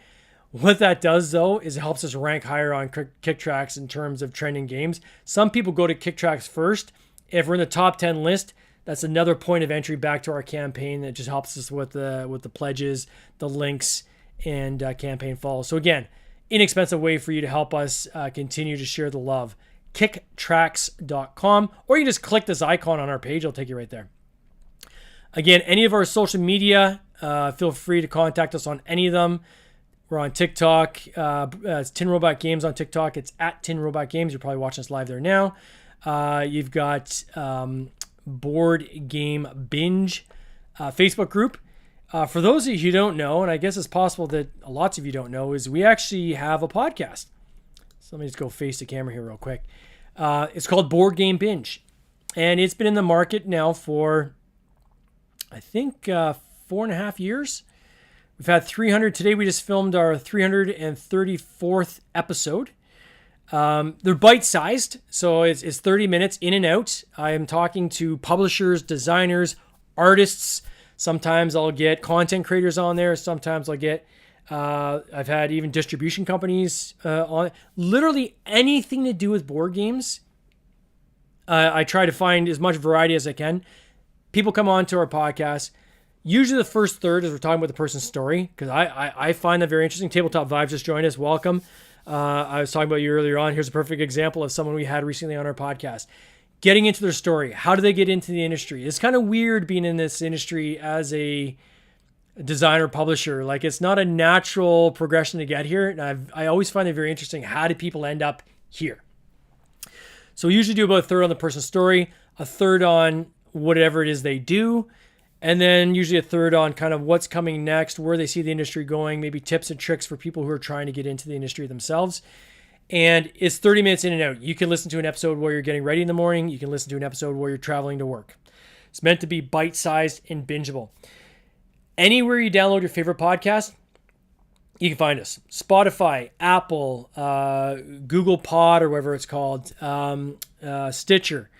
What that does, though, is it helps us rank higher on KickTracks in terms of trending games. Some people go to KickTracks first. If we're in the top 10 list, that's another point of entry back to our campaign that just helps us with the pledges, the links, and campaign follows. So again, inexpensive way for you to help us continue to share the love. Kicktracks.com, or you can just click this icon on our page. It'll take you right there. Again, any of our social media, feel free to contact us on any of them. We're on TikTok. It's Tin Robot Games on TikTok. It's at Tin Robot Games. You're probably watching us live there now. You've got Board Game Binge Facebook group. For those of you who don't know, and I guess it's possible that lots of you don't know, is we actually have a podcast. So let me just go face the camera here real quick. It's called Board Game Binge. And it's been in the market now for, I think, 4.5 years. We've had 300. Today we just filmed our 334th episode. They're bite-sized, so it's 30 minutes in and out. I am talking to publishers, designers, artists. Sometimes I'll get content creators on there. Sometimes I'll get, I've had even distribution companies on. Literally anything to do with board games. I try to find as much variety as I can. People come on to our podcast. Usually the first third is we're talking about the person's story, because I find that very interesting. Tabletop Vibes just joined us. Welcome. I was talking about you earlier on. Here's a perfect example of someone we had recently on our podcast. Getting into their story. How do they get into the industry? It's kind of weird being in this industry as a designer publisher. Like, it's not a natural progression to get here. And I always find it very interesting. How do people end up here? So we usually do about a third on the person's story, a third on whatever it is they do, and then usually a third on kind of what's coming next, where they see the industry going, maybe tips and tricks for people who are trying to get into the industry themselves. And it's 30 minutes in and out. You can listen to an episode while you're getting ready in the morning. You can listen to an episode while you're traveling to work. It's meant to be bite-sized and bingeable. Anywhere you download your favorite podcast, you can find us. Spotify, Apple, Google Pod, or whatever it's called, Stitcher.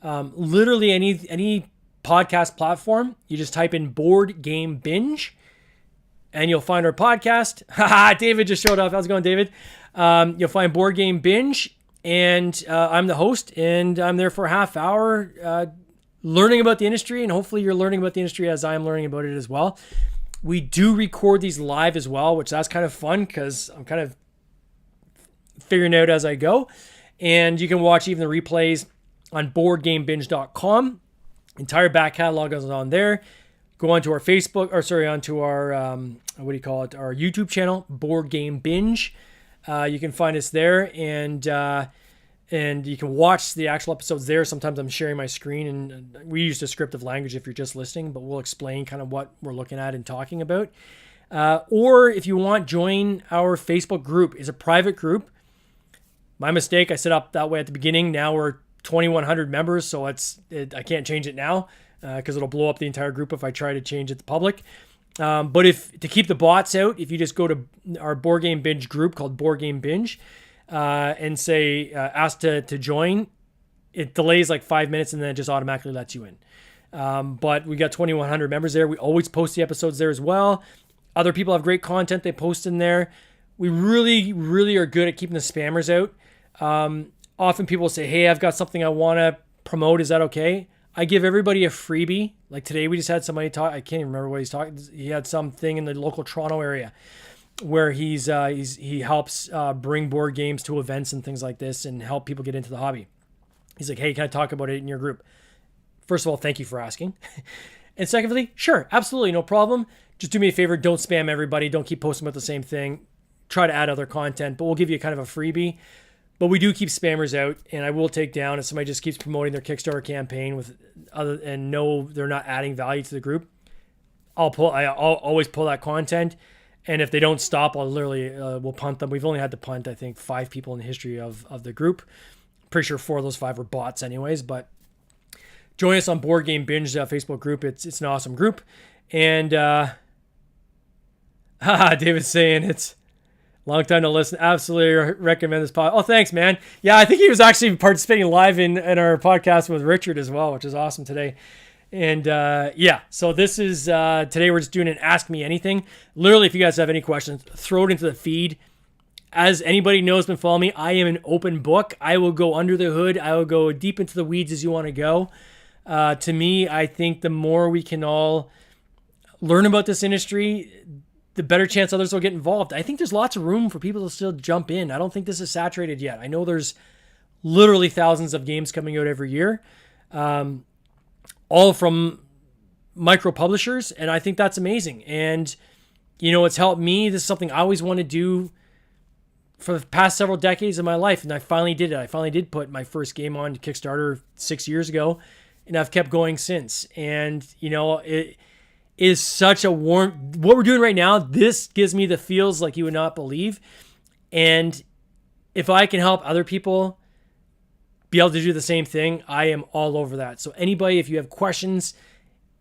Literally any podcast platform. You just type in Board Game Binge and you'll find our podcast. Haha, David just showed up. How's it going, David? You'll find Board Game Binge, and I'm the host, and I'm there for a half hour learning about the industry, and hopefully you're learning about the industry as I'm learning about it as well. We do record these live as well, which that's kind of fun because I'm kind of figuring it out as I go. And you can watch even the replays on boardgamebinge.com. Entire back catalog is on there. Go onto our onto our, our YouTube channel, Board Game Binge. You can find us there, and you can watch the actual episodes there. Sometimes I'm sharing my screen, and we use descriptive language if you're just listening, but we'll explain kind of what we're looking at and talking about. Or if you want, join our Facebook group. It's a private group. My mistake, I set up that way at the beginning. Now we're 2,100 members, so I can't change it now because it'll blow up the entire group if I try to change it to public. But to keep the bots out, if you just go to our Board Game Binge group called Board Game Binge and say ask to join, it delays like 5 minutes and then it just automatically lets you in. But we got 2,100 members there. We always post the episodes there as well. Other people have great content they post in there. We really, really are good at keeping the spammers out. Often people say, hey, I've got something I want to promote. Is that okay? I give everybody a freebie. Like today, we just had somebody talk. I can't even remember what he's talking. He had something in the local Toronto area where he helps bring board games to events and things like this and help people get into the hobby. He's like, hey, can I talk about it in your group? First of all, thank you for asking. And secondly, sure, absolutely, no problem. Just do me a favor. Don't spam everybody. Don't keep posting about the same thing. Try to add other content, but we'll give you kind of a freebie. But we do keep spammers out, and I will take down if somebody just keeps promoting their Kickstarter campaign and know they're not adding value to the group. I'll always pull that content, and if they don't stop, I'll literally we'll punt them. We've only had to punt, I think, 5 people in the history of the group. Pretty sure 4 of those 5 were bots, anyways. But join us on Board Game Binge Facebook group. It's an awesome group, and David's saying it's. Long time to listen. Absolutely recommend this podcast. Oh, thanks, man. Yeah, I think he was actually participating live in our podcast with Richard as well, which is awesome today. And so this is today we're just doing an Ask Me Anything. Literally, if you guys have any questions, throw it into the feed. As anybody knows, been following me, I am an open book. I will go under the hood. I will go deep into the weeds as you want to go. To me, I think the more we can all learn about this industry, the better chance others will get involved. I think there's lots of room for people to still jump in. I don't think this is saturated yet. I know there's literally thousands of games coming out every year, all from micro publishers, and I think that's amazing. And, it's helped me. This is something I always want to do for the past several decades of my life, and I finally did it. I finally did put my first game on Kickstarter 6 years ago, and I've kept going since. And, it is such a warm, what we're doing right now, this gives me the feels like you would not believe. And if I can help other people be able to do the same thing, I am all over that. So anybody, if you have questions,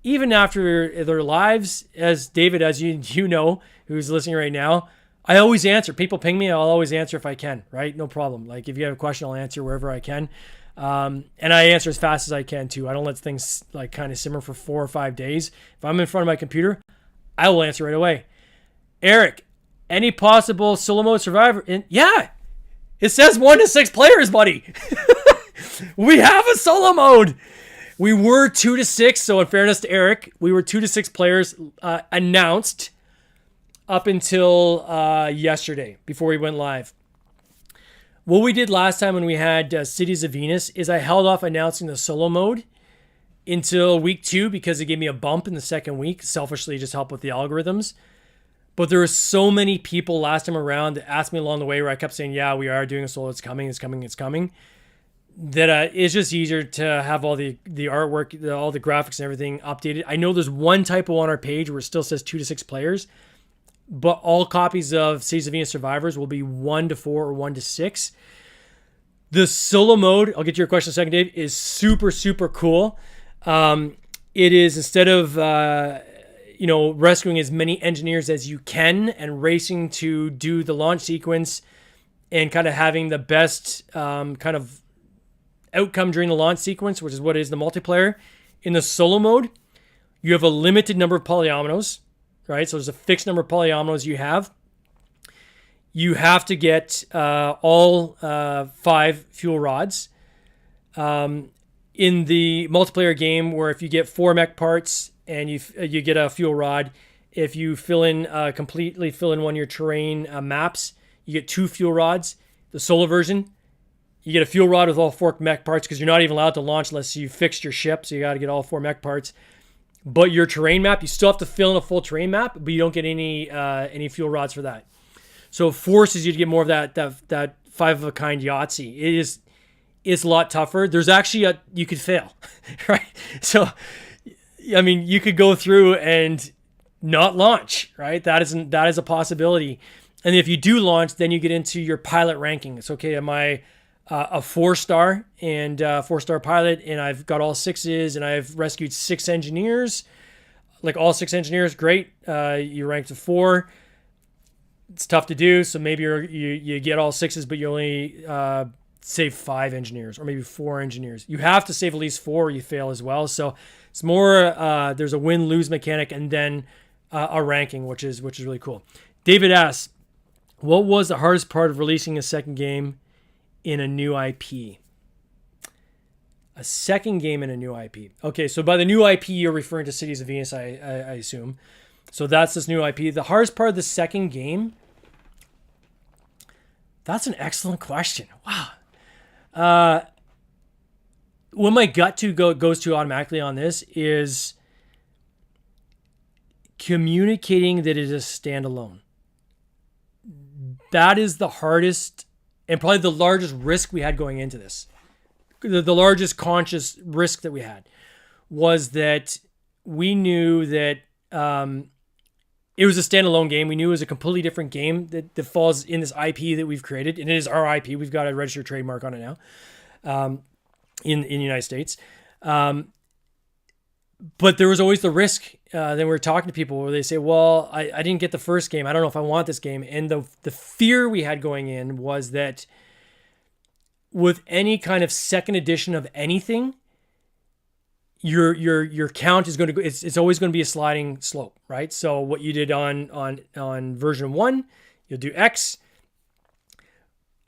even after their lives, as David, as you know, who's listening right now, I always answer. People ping me, I'll always answer if I can, right? No problem. Like if you have a question, I'll answer wherever I can. And I answer as fast as I can too. I don't let things like kind of simmer for 4 or 5 days. If I'm in front of my computer, I will answer right away. Eric, any possible solo mode survivor? Yeah, it says 1 to 6 players, buddy. We have a solo mode. We were 2 to 6. So in fairness to Eric, we were 2 to 6 players announced up until yesterday before we went live. What we did last time when we had Cities of Venus is I held off announcing the solo mode until week 2 because it gave me a bump in the second week, selfishly just help with the algorithms. But there were so many people last time around that asked me along the way where I kept saying, yeah, we are doing a solo, it's coming, that it's just easier to have all the artwork, all the graphics and everything updated. I know there's one typo on our page where it still says 2 to 6 players, but all copies of Cities of Venus Survivors will be 1 to 4 or 1 to 6. The solo mode, I'll get to your question in a second, Dave, is super, super cool. It is, instead of rescuing as many engineers as you can and racing to do the launch sequence and kind of having the best kind of outcome during the launch sequence, which is what is the multiplayer, In the solo mode, you have a limited number of polyominoes, right? So there's a fixed number of polyominoes you have. You have to get all 5 fuel rods. In the multiplayer game, where if you get 4 mech parts and you get a fuel rod, if you completely fill in one of your terrain maps, you get 2 fuel rods. The solo version, you get a fuel rod with all 4 mech parts, because you're not even allowed to launch unless you fixed your ship, so you got to get all 4 mech parts. But your terrain map, you still have to fill in a full terrain map, but you don't get any fuel rods for that. So it forces you to get more of that 5 of a kind Yahtzee. It's a lot tougher. There's actually you could fail, right? So, I mean, you could go through and not launch, right? That is a possibility. And if you do launch, then you get into your pilot ranking. It's okay. Am I a 4-star and 4-star pilot, and I've got all 6s, and I've rescued 6 engineers, like all 6 engineers? Great. You ranked to 4. It's tough to do, so maybe you get all 6s, but you only save 5 engineers, or maybe 4 engineers. You have to save at least 4, or you fail as well. So it's more there's a win-lose mechanic, and then a ranking, which is really cool. David asks, what was the hardest part of releasing a second game in a new IP? A second game in a new IP. Okay, so by the new IP, you're referring to Cities of Venus, I assume. So that's this new IP. The hardest part of the second game, that's an excellent question. Wow. What my gut goes to automatically on this is communicating that it is standalone. That is the hardest and probably the largest risk we had going into this. The largest conscious risk that we had was that we knew that it was a standalone game. We knew it was a completely different game that falls in this IP that we've created. And it is our IP. We've got a registered trademark on it now in the United States. But there was always the risk. Then we were talking to people where they say, well, I didn't get the first game. I don't know if I want this game. And the fear we had going in was that with any kind of second edition of anything, your count is going to go, it's always going to be a sliding slope, right? So what you did on version 1, you'll do X,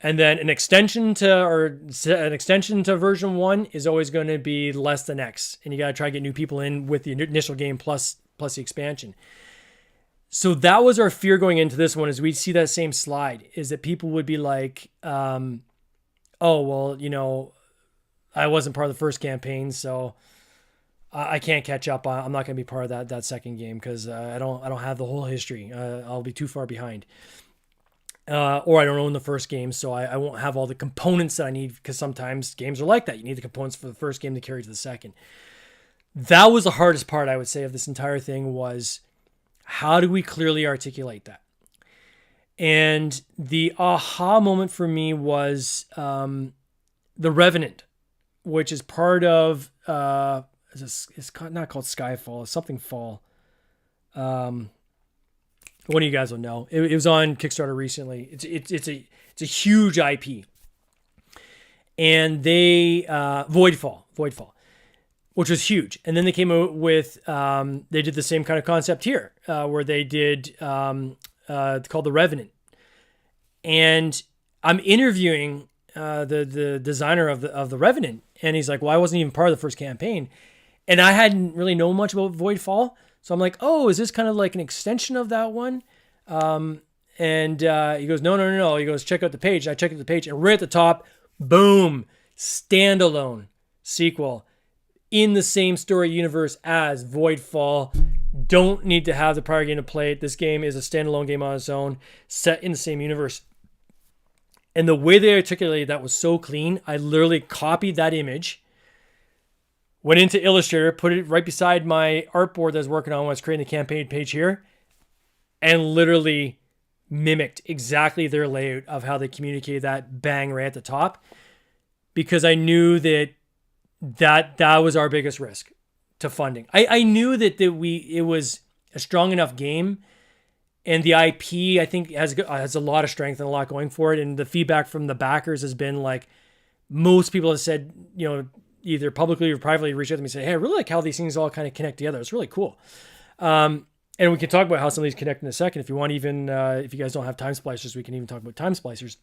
and then an extension to version 1 is always going to be less than X, and you got to try to get new people in with the initial game plus the expansion. So that was our fear going into this one, is we'd see that same slide, is that people would be like, oh, well, I wasn't part of the first campaign, so I can't catch up. I'm not going to be part of that second game because I don't have the whole history. I'll be too far behind. Or I don't own the first game, so I won't have all the components that I need, because sometimes games are like that. You need the components for the first game to carry to the second. That was the hardest part, I would say, of this entire thing, was how do we clearly articulate that? And the aha moment for me was The Revenant, which is part of... it's not called Skyfall. It's something Fall. One of you guys will know. It was on Kickstarter recently. It's a huge IP, and they Voidfall, which was huge. And then they came out with they did the same kind of concept here, where they did called The Revenant. And I'm interviewing the designer of the Revenant, and he's like, "Well, I wasn't even part of the first campaign." And I hadn't really known much about Voidfall. So I'm like, oh, is this kind of like an extension of that one? And he goes, no. He goes, check out the page. I checked out the page, and right at the top, boom, standalone sequel in the same story universe as Voidfall. Don't need to have the prior game to play it. This game is a standalone game on its own, set in the same universe. And the way they articulated that was so clean. I literally copied that image, went into Illustrator, put it right beside my artboard that I was working on when I was creating the campaign page here, and literally mimicked exactly their layout of how they communicated that bang right at the top, because I knew that was our biggest risk to funding. I knew that it was a strong enough game, and the IP, I think, has a lot of strength and a lot going for it, and the feedback from the backers has been like, most people have said, either publicly or privately reach out to me and say, hey, I really like how these things all kind of connect together. It's really cool. And we can talk about how some of these connect in a second. If you want, even if you guys don't have time splicers, we can even talk about time splicers.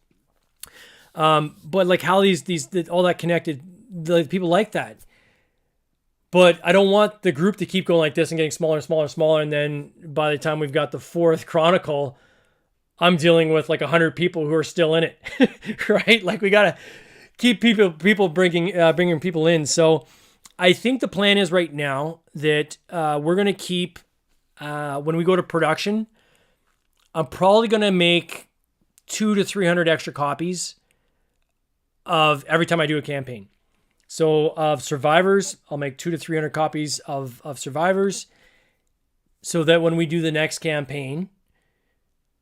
But like how these all that connected, the people like that. But I don't want the group to keep going like this and getting smaller and smaller and smaller. And then by the time we've got the fourth Chronicle, I'm dealing with like 100 people who are still in it, right? Like we gotta keep people bringing people in. So I think the plan is right now that we're gonna keep when we go to production. I'm probably gonna make 200 to 300 extra copies of every time I do a campaign. So of Survivors, I'll make 200 to 300 copies of Survivors, so that when we do the next campaign,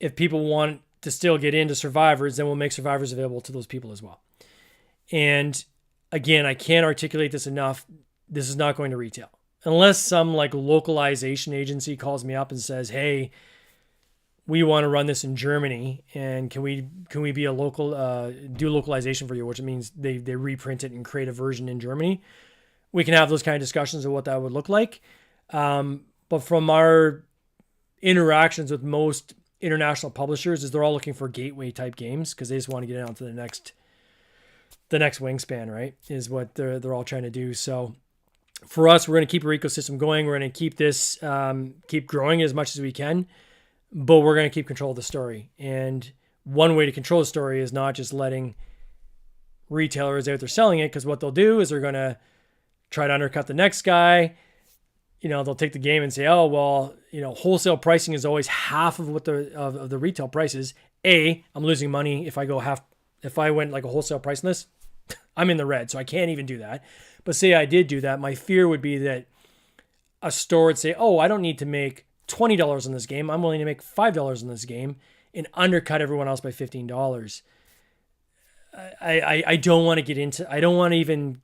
if people want to still get into Survivors, then we'll make Survivors available to those people as well. And again, I can't articulate this enough. This is not going to retail. Unless some like localization agency calls me up and says, hey, we want to run this in Germany, and can we be a local, do localization for you, which means they reprint it and create a version in Germany. We can have those kind of discussions of what that would look like. But from our interactions with most international publishers, is they're all looking for gateway type games because they just want to get on to the next wingspan, right? Is what they're all trying to do. So for us, we're going to keep our ecosystem going. We're going to keep this, keep growing as much as we can. But we're going to keep control of the story. And one way to control the story is not just letting retailers out there selling it, because what they'll do is they're going to try to undercut the next guy. You know, they'll take the game and say, oh, well, you know, wholesale pricing is always half of what of the retail price is. I'm losing money if I went like a wholesale price on this, I'm in the red, so I can't even do that. But say I did do that, my fear would be that a store would say, oh, I don't need to make $20 on this game. I'm willing to make $5 on this game and undercut everyone else by $15. I don't want to get into, I don't want to even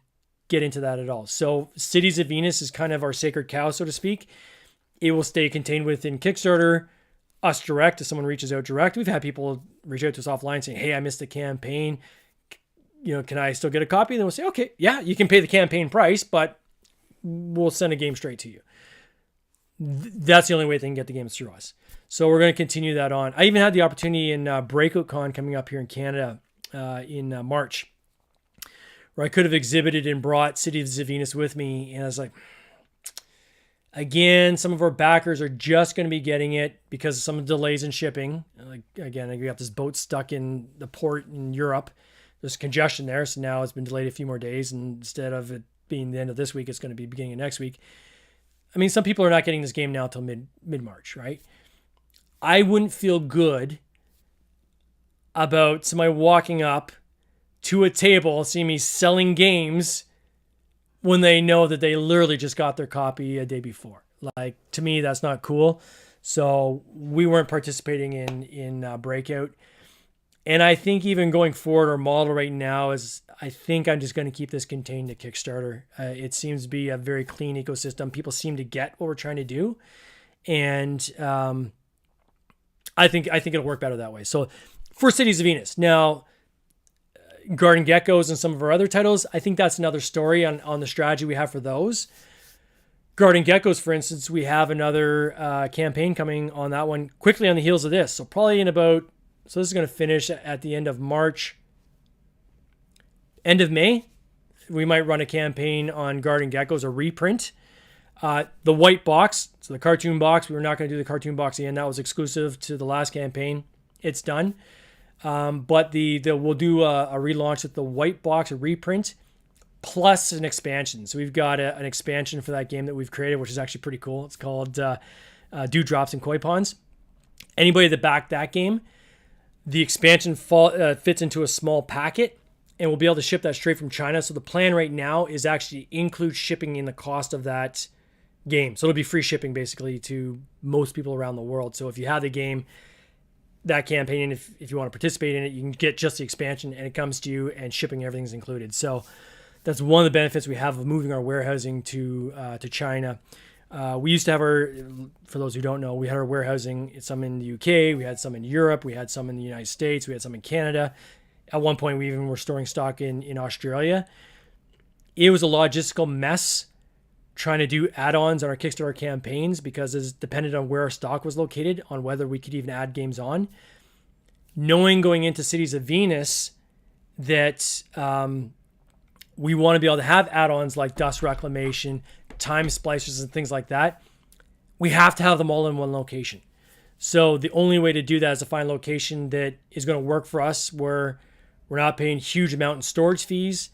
get into that at all. So Cities of Venus is kind of our sacred cow, so to speak. It will stay contained within Kickstarter, us direct, if someone reaches out direct. We've had people reach out to us offline saying, hey, I missed the campaign. You know, can I still get a copy? And then we'll say, okay, yeah, you can pay the campaign price, but we'll send a game straight to you. That's the only way they can get the games through us. So we're going to continue that on. I even had the opportunity in Breakout Con coming up here in Canada in March, where I could have exhibited and brought Cities of Venus with me. And I was like, again, some of our backers are just going to be getting it because of some delays in shipping. Like, again, we got this boat stuck in the port in Europe. There's congestion there. So now it's been delayed a few more days. And instead of it being the end of this week, it's going to be beginning of next week. I mean, some people are not getting this game now until mid-March, right? I wouldn't feel good about somebody walking up to a table, seeing me selling games when they know that they literally just got their copy a day before. Like, to me, that's not cool. So we weren't participating in Breakout. And I think even going forward, our model right now is, I think I'm just going to keep this contained to Kickstarter. It seems to be a very clean ecosystem. People seem to get what we're trying to do. And I think it'll work better that way. So for Cities of Venus. Now, Garden Geckos and some of our other titles, I think that's another story on the strategy we have for those. Garden Geckos, for instance, we have another campaign coming on that one quickly on the heels of this. So probably so this is going to finish at the end of March. End of May, we might run a campaign on Garden Geckos, a reprint. The white box, so the cartoon box, we were not going to do the cartoon box again. That was exclusive to the last campaign. It's done. But we'll do a relaunch with the white box, a reprint, plus an expansion. So we've got an expansion for that game that we've created, which is actually pretty cool. It's called Dewdrops and Koi Ponds. Anybody that backed that game, the expansion fits into a small packet, and we'll be able to ship that straight from China. So the plan right now is actually include shipping in the cost of that game. So it'll be free shipping basically to most people around the world. So if you have the game, that campaign, and if you want to participate in it, you can get just the expansion and it comes to you, and shipping, everything's included. So that's one of the benefits we have of moving our warehousing to China. We used to have for those who don't know, we had our warehousing, some in the UK, we had some in Europe, we had some in the United States, we had some in Canada. At one point, we even were storing stock in Australia. It was a logistical mess trying to do add-ons on our Kickstarter campaigns because it's dependent on where our stock was located on whether we could even add games on. Knowing going into Cities of Venus that we want to be able to have add-ons like Dust Reclamation, Time Splicers, and things like that, we have to have them all in one location. So the only way to do that is to find a location that is going to work for us where we're not paying huge amount in storage fees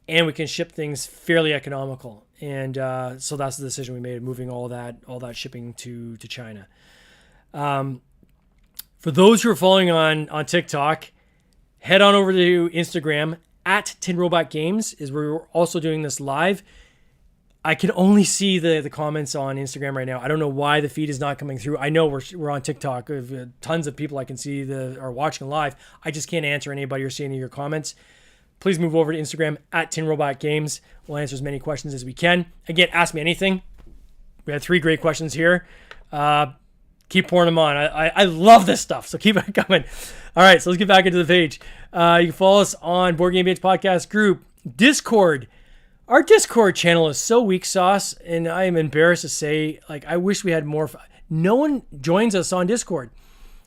and we can ship things fairly economical. And so that's the decision we made, moving all that shipping to China. For those who are following on TikTok, head on over to Instagram at Tin Robot Games is where we're also doing this live. I can only see the comments on Instagram right now. I don't know why the feed is not coming through. I know we're on TikTok. Tons of people I can see are watching live. I just can't answer anybody or see any of your comments. Please move over to Instagram at Tin Robot Games. We'll answer as many questions as we can. Again, ask me anything. We had 3 great questions here. Keep pouring them on. I love this stuff, so keep it coming. All right, so let's get back into the page. You can follow us on Board Game Binge Podcast Group, Discord. Our Discord channel is so weak sauce, and I am embarrassed to say, I wish we had more. No one joins us on Discord.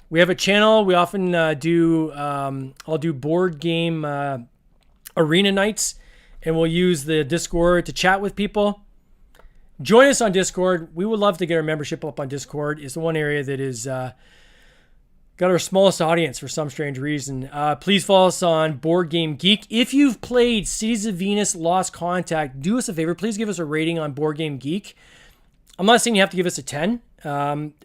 We have a channel. We often I'll do board game arena nights, and we'll use the Discord to chat with people. Join us on Discord. We would love to get our membership up on Discord. It's the one area that is got our smallest audience for some strange reason. Please follow us on Board Game Geek. If you've played Cities of Venus Lost Contact, do us a favor. Please give us a rating on Board Game Geek. I'm not saying you have to give us a 10,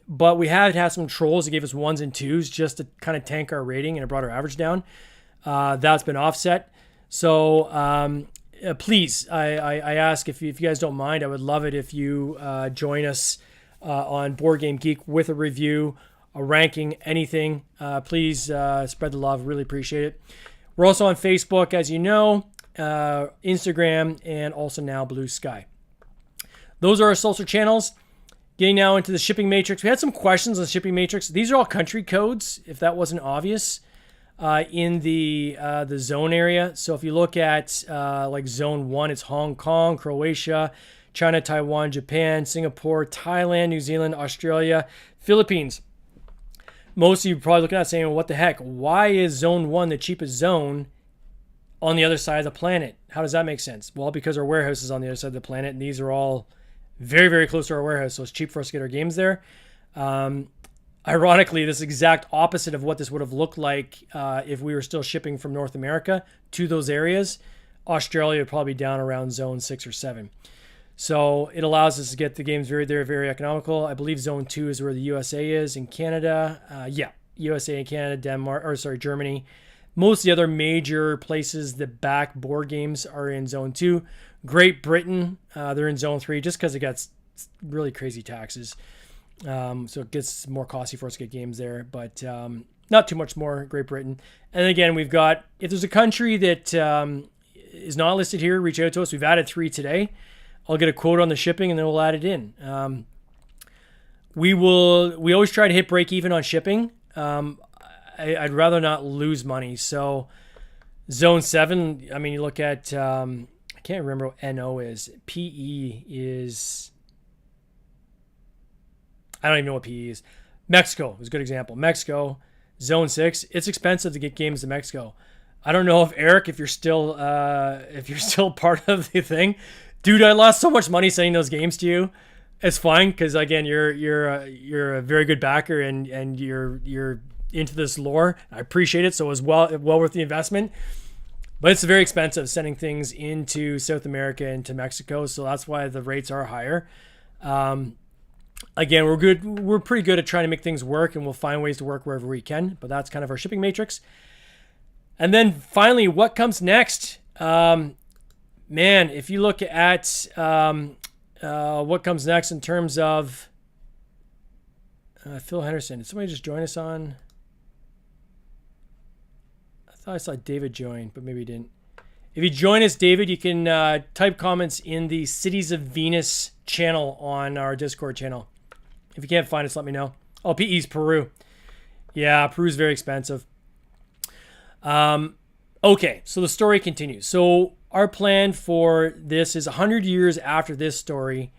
but we have had some trolls that gave us 1s and 2s just to kind of tank our rating, and it brought our average down. That's been offset. So please, I ask if you guys don't mind, I would love it if you join us on Board Game Geek with a review, a ranking, anything. Please spread the love. Really appreciate it. We're also on Facebook, as you know, Instagram, and also now Blue Sky. Those are our social channels. Getting now into the shipping matrix. We had some questions on the shipping matrix. These are all country codes, if that wasn't obvious, in the zone area. So if you look at like zone 1, it's Hong Kong, Croatia, China, Taiwan, Japan, Singapore, Thailand, New Zealand, Australia, Philippines. Most of you are probably looking at it saying, well, what the heck? Why is zone 1 the cheapest zone on the other side of the planet? How does that make sense? Well, because our warehouse is on the other side of the planet, and these are all very, very close to our warehouse, so it's cheap for us to get our games there. Ironically, this is exact opposite of what this would have looked like if we were still shipping from North America to those areas. Australia would probably be down around zone 6 or 7. So it allows us to get the games very, very economical. I believe zone 2 is where the USA is, and Canada. USA and Canada, Germany. Most of the other major places that back board games are in zone 2. Great Britain, they're in zone 3 just because it gets really crazy taxes. So it gets more costly for us to get games there, but not too much more. Great Britain. And again, we've got, if there's a country that is not listed here, reach out to us. We've added 3 today. I'll get a quote on the shipping and then we'll add it in. We always try to hit break even on shipping. I'd rather not lose money. So zone 7, I mean, you look at, I can't remember what NO is. PE is, I don't even know what PE is. Mexico is a good example. Mexico, zone 6, it's expensive to get games to Mexico. I don't know if Eric, if you're still part of the thing, dude. I lost so much money sending those games to you. It's fine because again, you're a very good backer and you're into this lore. I appreciate it, so it was well worth the investment. But it's very expensive sending things into South America and to Mexico, so that's why the rates are higher. Again, we're pretty good at trying to make things work, and we'll find ways to work wherever we can. But that's kind of our shipping matrix. And then finally, what comes next? Man, if you look at what comes next in terms of Phil Henderson, did somebody just join us on? I thought I saw David join, but maybe he didn't. If you join us, David, you can type comments in the Cities of Venus channel on our Discord channel. If you can't find us, let me know. Oh, PE's Peru. Yeah, Peru's very expensive. Okay, so the story continues. So our plan for this is 100 years after this story.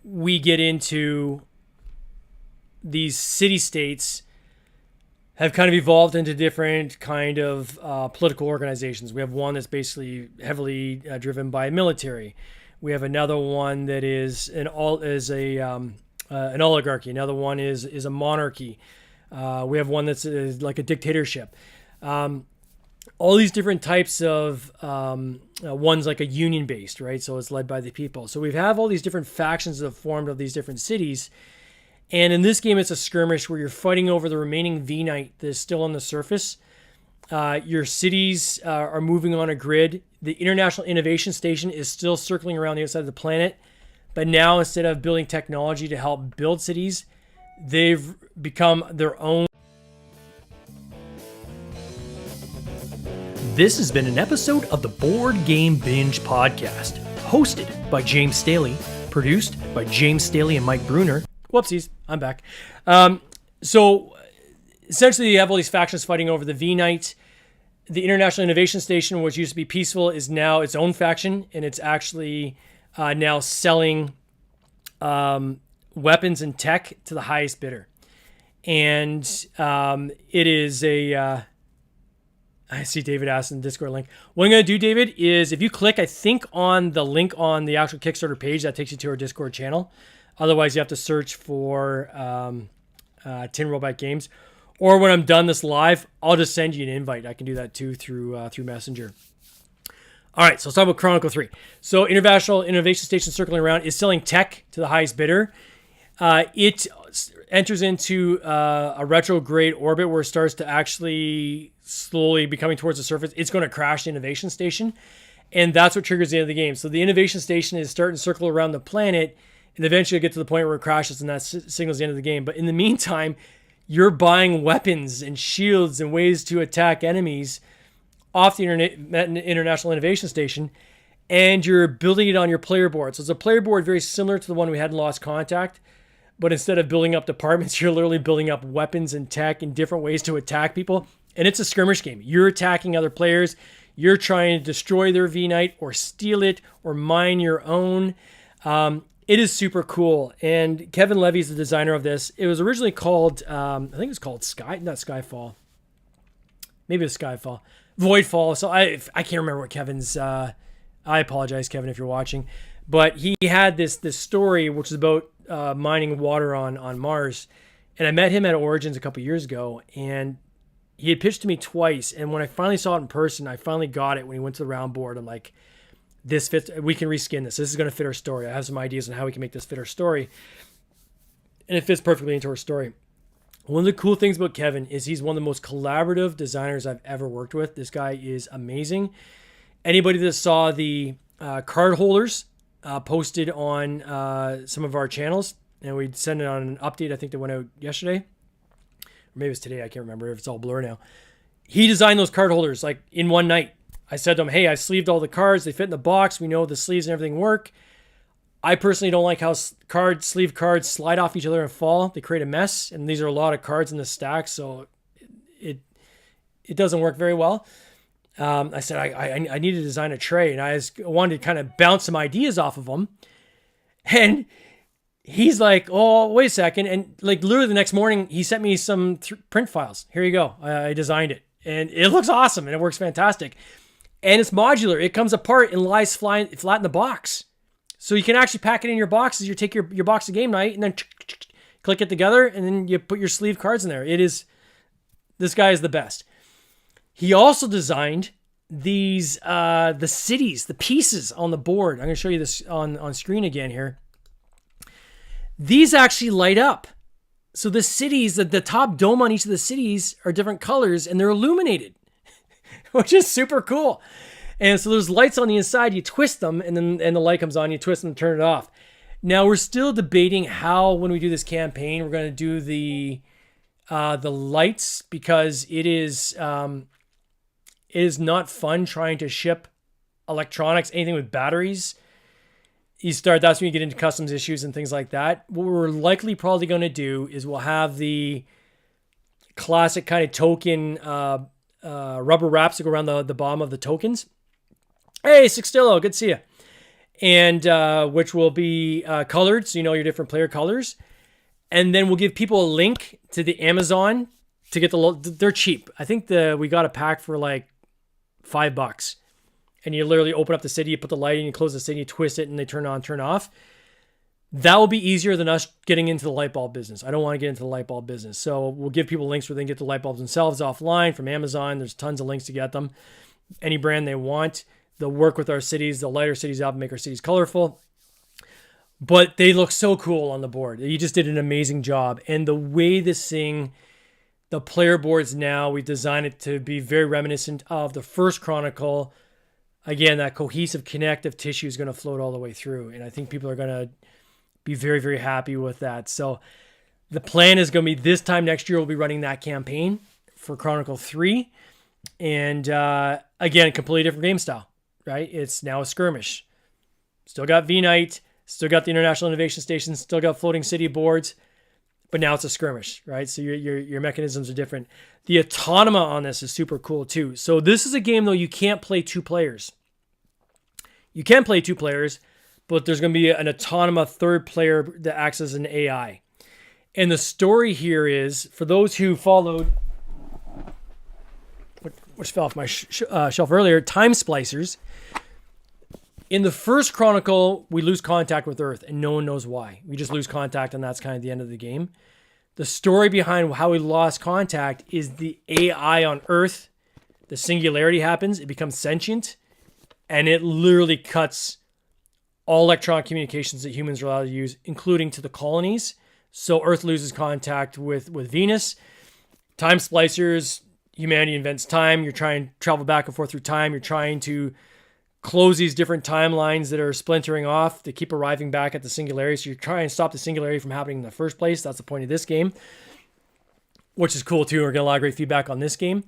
We get into these city-states have kind of evolved into different kind of political organizations. We have one that's basically heavily driven by military. We have another one that is an oligarchy. Another one is a monarchy. We have one that's like a dictatorship. All these different types of one's like a union based, right? So it's led by the people. So we have all these different factions that have formed of these different cities. And in this game, it's a skirmish where you're fighting over the remaining V-Knight that is still on the surface. Your cities are moving on a grid. The International Innovation Station is still circling around the outside of the planet. But now, instead of building technology to help build cities, they've become their own. This has been an episode of the Board Game Binge podcast, hosted by James Staley, produced by James Staley and Mike Bruner. Whoopsies, I'm back. So essentially you have all these factions fighting over the V-Knight. The International Innovation Station, which used to be peaceful, is now its own faction, and it's actually now selling weapons and tech to the highest bidder. And it is a... I see David asked in the Discord link. What I'm going to do, David, is if you click, I think, on the link on the actual Kickstarter page, that takes you to our Discord channel. Otherwise, you have to search for Tin Robot Games. Or when I'm done this live, I'll just send you an invite. I can do that too through Messenger. All right, so let's talk about Chronicle 3. So International Innovation Station circling around is selling tech to the highest bidder. It enters into a retrograde orbit where it starts to actually slowly be coming towards the surface. It's going to crash the Innovation Station, and that's what triggers the end of the game. So the Innovation Station is starting to circle around the planet, and eventually get to the point where it crashes, and that signals the end of the game. But in the meantime, you're buying weapons and shields and ways to attack enemies off the International Innovation Station, and you're building it on your player board. So it's a player board very similar to the one we had in Lost Contact, but instead of building up departments, you're literally building up weapons and tech and different ways to attack people. And it's a skirmish game. You're attacking other players. You're trying to destroy their V-Knight or steal it or mine your own. It is super cool. And Kevin Levy is the designer of this. It was originally called, I think it was called Skyfall. Maybe it was Skyfall. Voidfall. So I can't remember what Kevin's, I apologize, Kevin, if you're watching. But he had this story, which is about mining water on Mars. And I met him at Origins a couple years ago, and he had pitched to me twice. And when I finally saw it in person, I finally got it when he went to the round board. I'm like, this fits, we can reskin this. This is going to fit our story. I have some ideas on how we can make this fit our story. And it fits perfectly into our story. One of the cool things about Kevin is he's one of the most collaborative designers I've ever worked with. This guy is amazing. Anybody that saw the card holders posted on some of our channels, and we sent it on an update, I think that went out yesterday. Or maybe it's today, I can't remember if it's all blur now. He designed those card holders like in one night. I said to him, hey, I sleeved all the cards. They fit in the box. We know the sleeves and everything work. I personally don't like how sleeve cards slide off each other and fall. They create a mess. And these are a lot of cards in the stack, so it doesn't work very well. I said, I need to design a tray. And I wanted to kind of bounce some ideas off of him. And he's like, oh, wait a second. And like literally the next morning, he sent me some print files. Here you go. I designed it. And it looks awesome. And it works fantastic. And it's modular. It comes apart and lies flat in the box. So you can actually pack it in your boxes. You take your box of game night and then click it together, and then you put your sleeve cards in there. This guy is the best. He also designed these, the cities, the pieces on the board. I'm going to show you this on screen again here. These actually light up. So the cities, the top dome on each of the cities are different colors, and they're illuminated, which is super cool. And so there's lights on the inside. You twist them, and the light comes on. You twist them and turn it off. Now we're still debating how, when we do this campaign, we're going to do the lights, because it is not fun trying to ship electronics, anything with batteries. That's when you get into customs issues and things like that. What we're likely probably going to do is we'll have the classic kind of token rubber wraps that go around the bottom of the tokens. Hey, Sixtillo, good to see you. And which will be colored, so you know your different player colors. And then we'll give people a link to the Amazon to get they're cheap. I think we got a pack for like $5. And you literally open up the city, you put the light in, you close the city, you twist it, and they turn on, turn off. That will be easier than us getting into the light bulb business. I don't want to get into the light bulb business. So we'll give people links where they can get the light bulbs themselves offline from Amazon. There's tons of links to get them. Any brand they want. They'll work with our cities. They'll light our cities up and make our cities colorful. But they look so cool on the board. You just did an amazing job. And the way this thing, the player boards now, we designed it to be very reminiscent of the first Chronicle. Again, that cohesive connective tissue is going to float all the way through. And I think people are going to be very, very happy with that. So the plan is going to be this time next year, we'll be running that campaign for Chronicle 3. And again, completely different game style, right? It's now a skirmish. Still got V-Night, still got the International Innovation Station, still got floating city boards, but now it's a skirmish, right? So your mechanisms are different. The automa on this is super cool too. So this is a game, though, you can't play 2 players. You can play 2 players, but there's going to be an automa third player that acts as an AI. And the story here is, for those who followed, which fell off my shelf earlier, Time Splicers. In the first Chronicle, we lose contact with Earth, and no one knows why. We just lose contact, and that's kind of the end of the game. The story behind how we lost contact is the AI on Earth. The singularity happens. It becomes sentient, and it literally cuts all electronic communications that humans are allowed to use, including to the colonies. So Earth loses contact with Venus. Time Splicers, humanity invents time. You're trying to travel back and forth through time. You're trying to close these different timelines that are splintering off to keep arriving back at the singularity. So you're trying to stop the singularity from happening in the first place. That's the point of this game, which is cool too. We're getting a lot of great feedback on this game.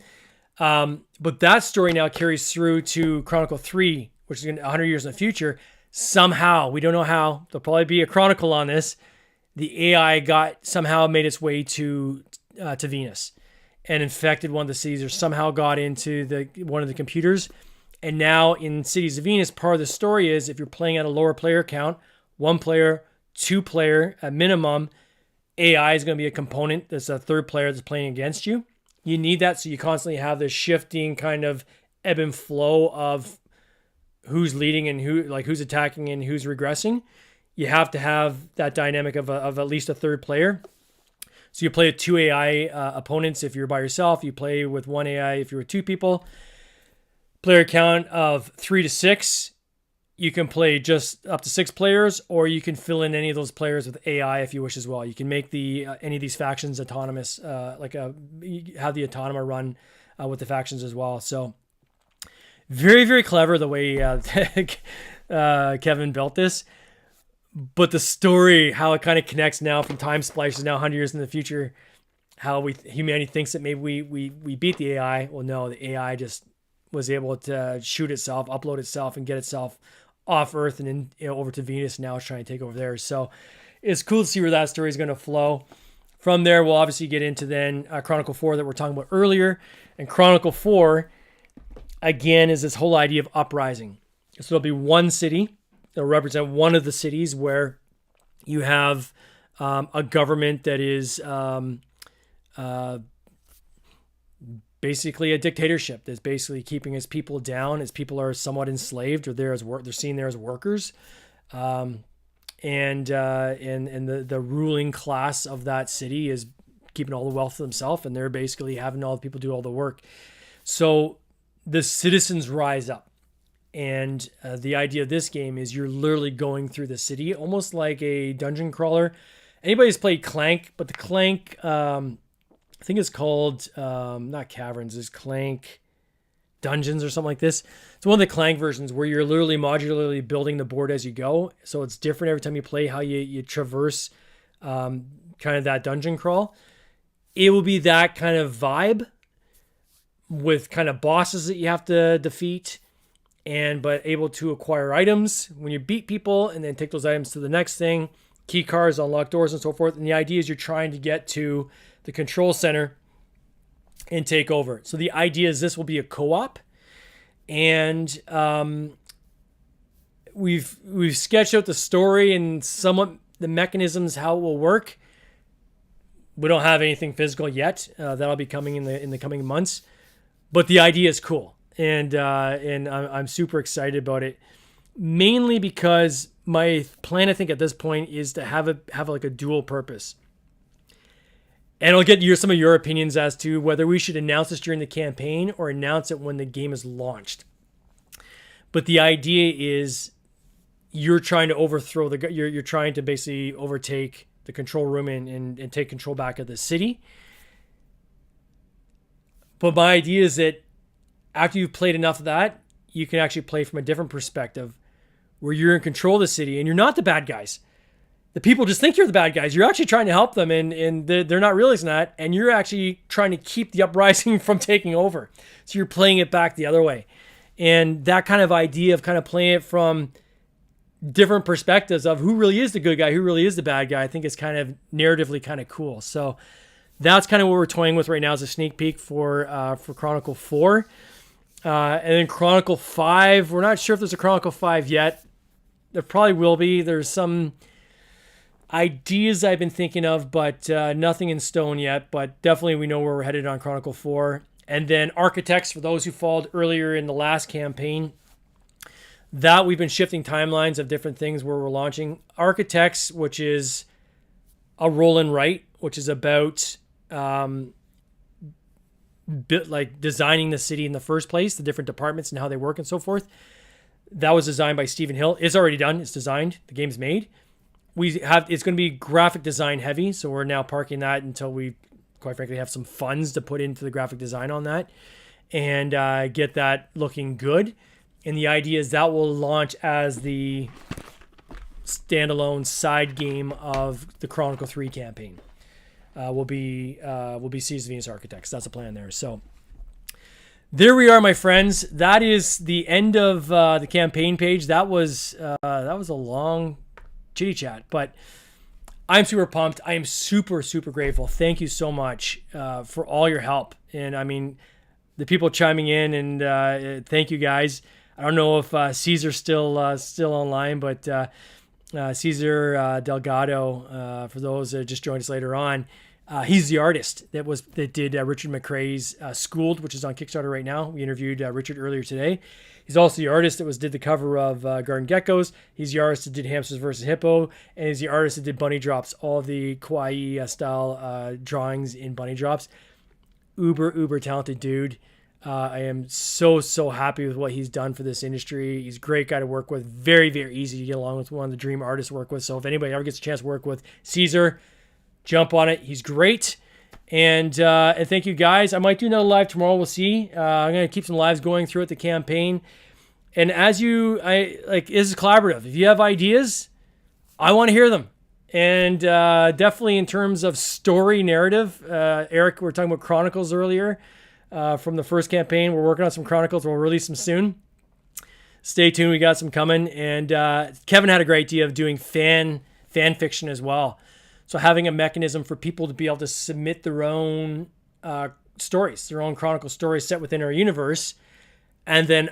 But that story now carries through to Chronicle 3, which is going to 100 years in the future. Somehow, we don't know how, there'll probably be a Chronicle on this. The AI somehow made its way to Venus and infected one of the cities, or somehow got into one of the computers. And now in Cities of Venus, part of the story is, if you're playing at a lower player count, 1 player, 2 player at minimum, AI is going to be a component that's a third player that's playing against you. You need that, so you constantly have this shifting kind of ebb and flow of who's leading and who's attacking and who's regressing. You have to have that dynamic of at least a third player. So you play with 2 AI opponents if you're by yourself. You play with 1 AI if you're with 2 people. Player count of 3 to 6. You can play just up to 6 players, or you can fill in any of those players with AI if you wish as well. You can make any of these factions autonomous, have the automa run with the factions as well. So very, very clever the way Kevin built this. But the story, how it kind of connects now from Time Splicers, now 100 years in the future, how humanity thinks that maybe we beat the AI. Well, no, the AI just was able to shoot itself, upload itself, and get itself off Earth and then over to Venus. Now it's trying to take over there. So it's cool to see where that story is going to flow. From there, we'll obviously get into then Chronicle 4 that we're talking about earlier. And Chronicle 4, again, is this whole idea of uprising. So there'll be one city that will represent one of the cities where you have a government that is basically a dictatorship that's basically keeping its people down. Its people are somewhat enslaved, or they're seen there as workers, and the ruling class of that city is keeping all the wealth for themselves, and they're basically having all the people do all the work. So the citizens rise up, and the idea of this game is you're literally going through the city, almost like a dungeon crawler. Anybody's played Clank, but the Clank, I think it's called, not Caverns, it's Clank Dungeons or something like this. It's one of the Clank versions where you're literally modularly building the board as you go. So it's different every time you play, how you traverse kind of that dungeon crawl. It will be that kind of vibe with kind of bosses that you have to defeat, but able to acquire items when you beat people, and then take those items to the next thing. Key cards, unlock doors, and so forth. And the idea is you're trying to get to the control center and take over. So the idea is this will be a co-op, and we've sketched out the story and somewhat the mechanisms how it will work. We don't have anything physical yet. That'll be coming in the coming months. But the idea is cool, and I'm super excited about it. Mainly because my plan, I think, at this point is to have like a dual purpose. And I'll get some of your opinions as to whether we should announce this during the campaign or announce it when the game is launched. But the idea is you're trying to overthrow you're trying to basically overtake the control room and take control back of the city. But my idea is that after you've played enough of that, you can actually play from a different perspective where you're in control of the city and you're not the bad guys. The people just think you're the bad guys. You're actually trying to help them, and they're not realizing that. And you're actually trying to keep the uprising from taking over. So you're playing it back the other way. And that kind of idea of kind of playing it from different perspectives of who really is the good guy, who really is the bad guy, I think is kind of narratively kind of cool. So that's kind of what we're toying with right now as a sneak peek for Chronicle 4. And then Chronicle 5, we're not sure if there's a Chronicle 5 yet. There probably will be. There's some ideas I've been thinking of, but nothing in stone yet. But definitely we know where we're headed on Chronicle 4. And then Architects, for those who followed earlier in the last campaign, that we've been shifting timelines of different things where we're launching. Architects, which is a roll and write, which is about like designing the city in the first place, the different departments and how they work and so forth. That was designed by Stephen Hill. It's already done. It's designed. The game's made. It's going to be graphic design heavy, so we're now parking that until we, quite frankly, have some funds to put into the graphic design on that and get that looking good. And the idea is that will launch as the standalone side game of the Chronicle 3 campaign. Will be Seas of Venus Architects. That's the plan there. So there we are, my friends. That is the end of the campaign page. That was a long chitty chat, but I'm super pumped. I am super, super grateful. Thank you so much for all your help. And I mean, the people chiming in, and thank you guys. I don't know if Caesar's still online, but Cesar Delgado, for those that just joined us later on, he's the artist that did Richard McCrae's Schooled, which is on Kickstarter right now. We interviewed Richard earlier today. He's also the artist that did the cover of Garden Geckos. He's the artist that did Hamsters vs. Hippo, and he's the artist that did Bunny Drops, all the kawaii style drawings in Bunny Drops. Uber talented dude. I am so happy with what he's done for this industry. He's a great guy to work with. Very, very easy to get along with. One of the dream artists to work with. So if anybody ever gets a chance to work with Caesar, jump on it. He's great. And thank you guys. I might do another live tomorrow. We'll see. I'm going to keep some lives going throughout the campaign. And this is collaborative. If you have ideas, I want to hear them. And definitely in terms of story narrative, Eric, we were talking about Chronicles earlier. From the first campaign. We're working on some Chronicles. We'll release them soon. Stay tuned. We got some coming. And Kevin had a great idea of doing fan fiction as well. So having a mechanism for people to be able to submit their own stories, their own Chronicle stories set within our universe. And then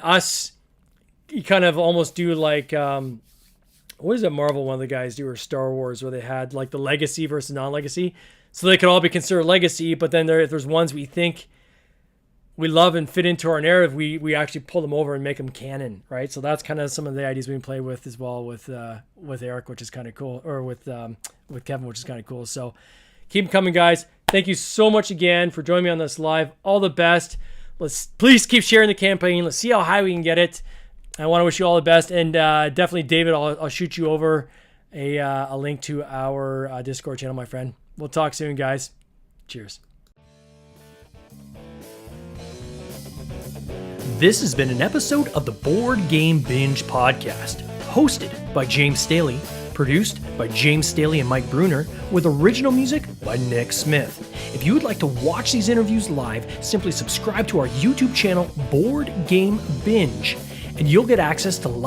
you kind of almost do like, what is it Marvel one of the guys do, or Star Wars, where they had like the legacy versus non-legacy. So they could all be considered legacy, but then if there's ones we think we love and fit into our narrative, we actually pull them over and make them canon, right? So that's kind of some of the ideas we play with as well with Eric, which is kind of cool, or with Kevin, which is kind of cool. So keep them coming, guys. Thank you so much again for joining me on this live. All the best. Please keep sharing the campaign. Let's see how high we can get it. I want to wish you all the best, and definitely, David, I'll shoot you over a link to our Discord channel, my friend. We'll talk soon, guys. Cheers. This has been an episode of the Board Game Binge podcast, hosted by James Staley, produced by James Staley and Mike Bruner, with original music by Nick Smith. If you would like to watch these interviews live, simply subscribe to our YouTube channel, Board Game Binge, and you'll get access to live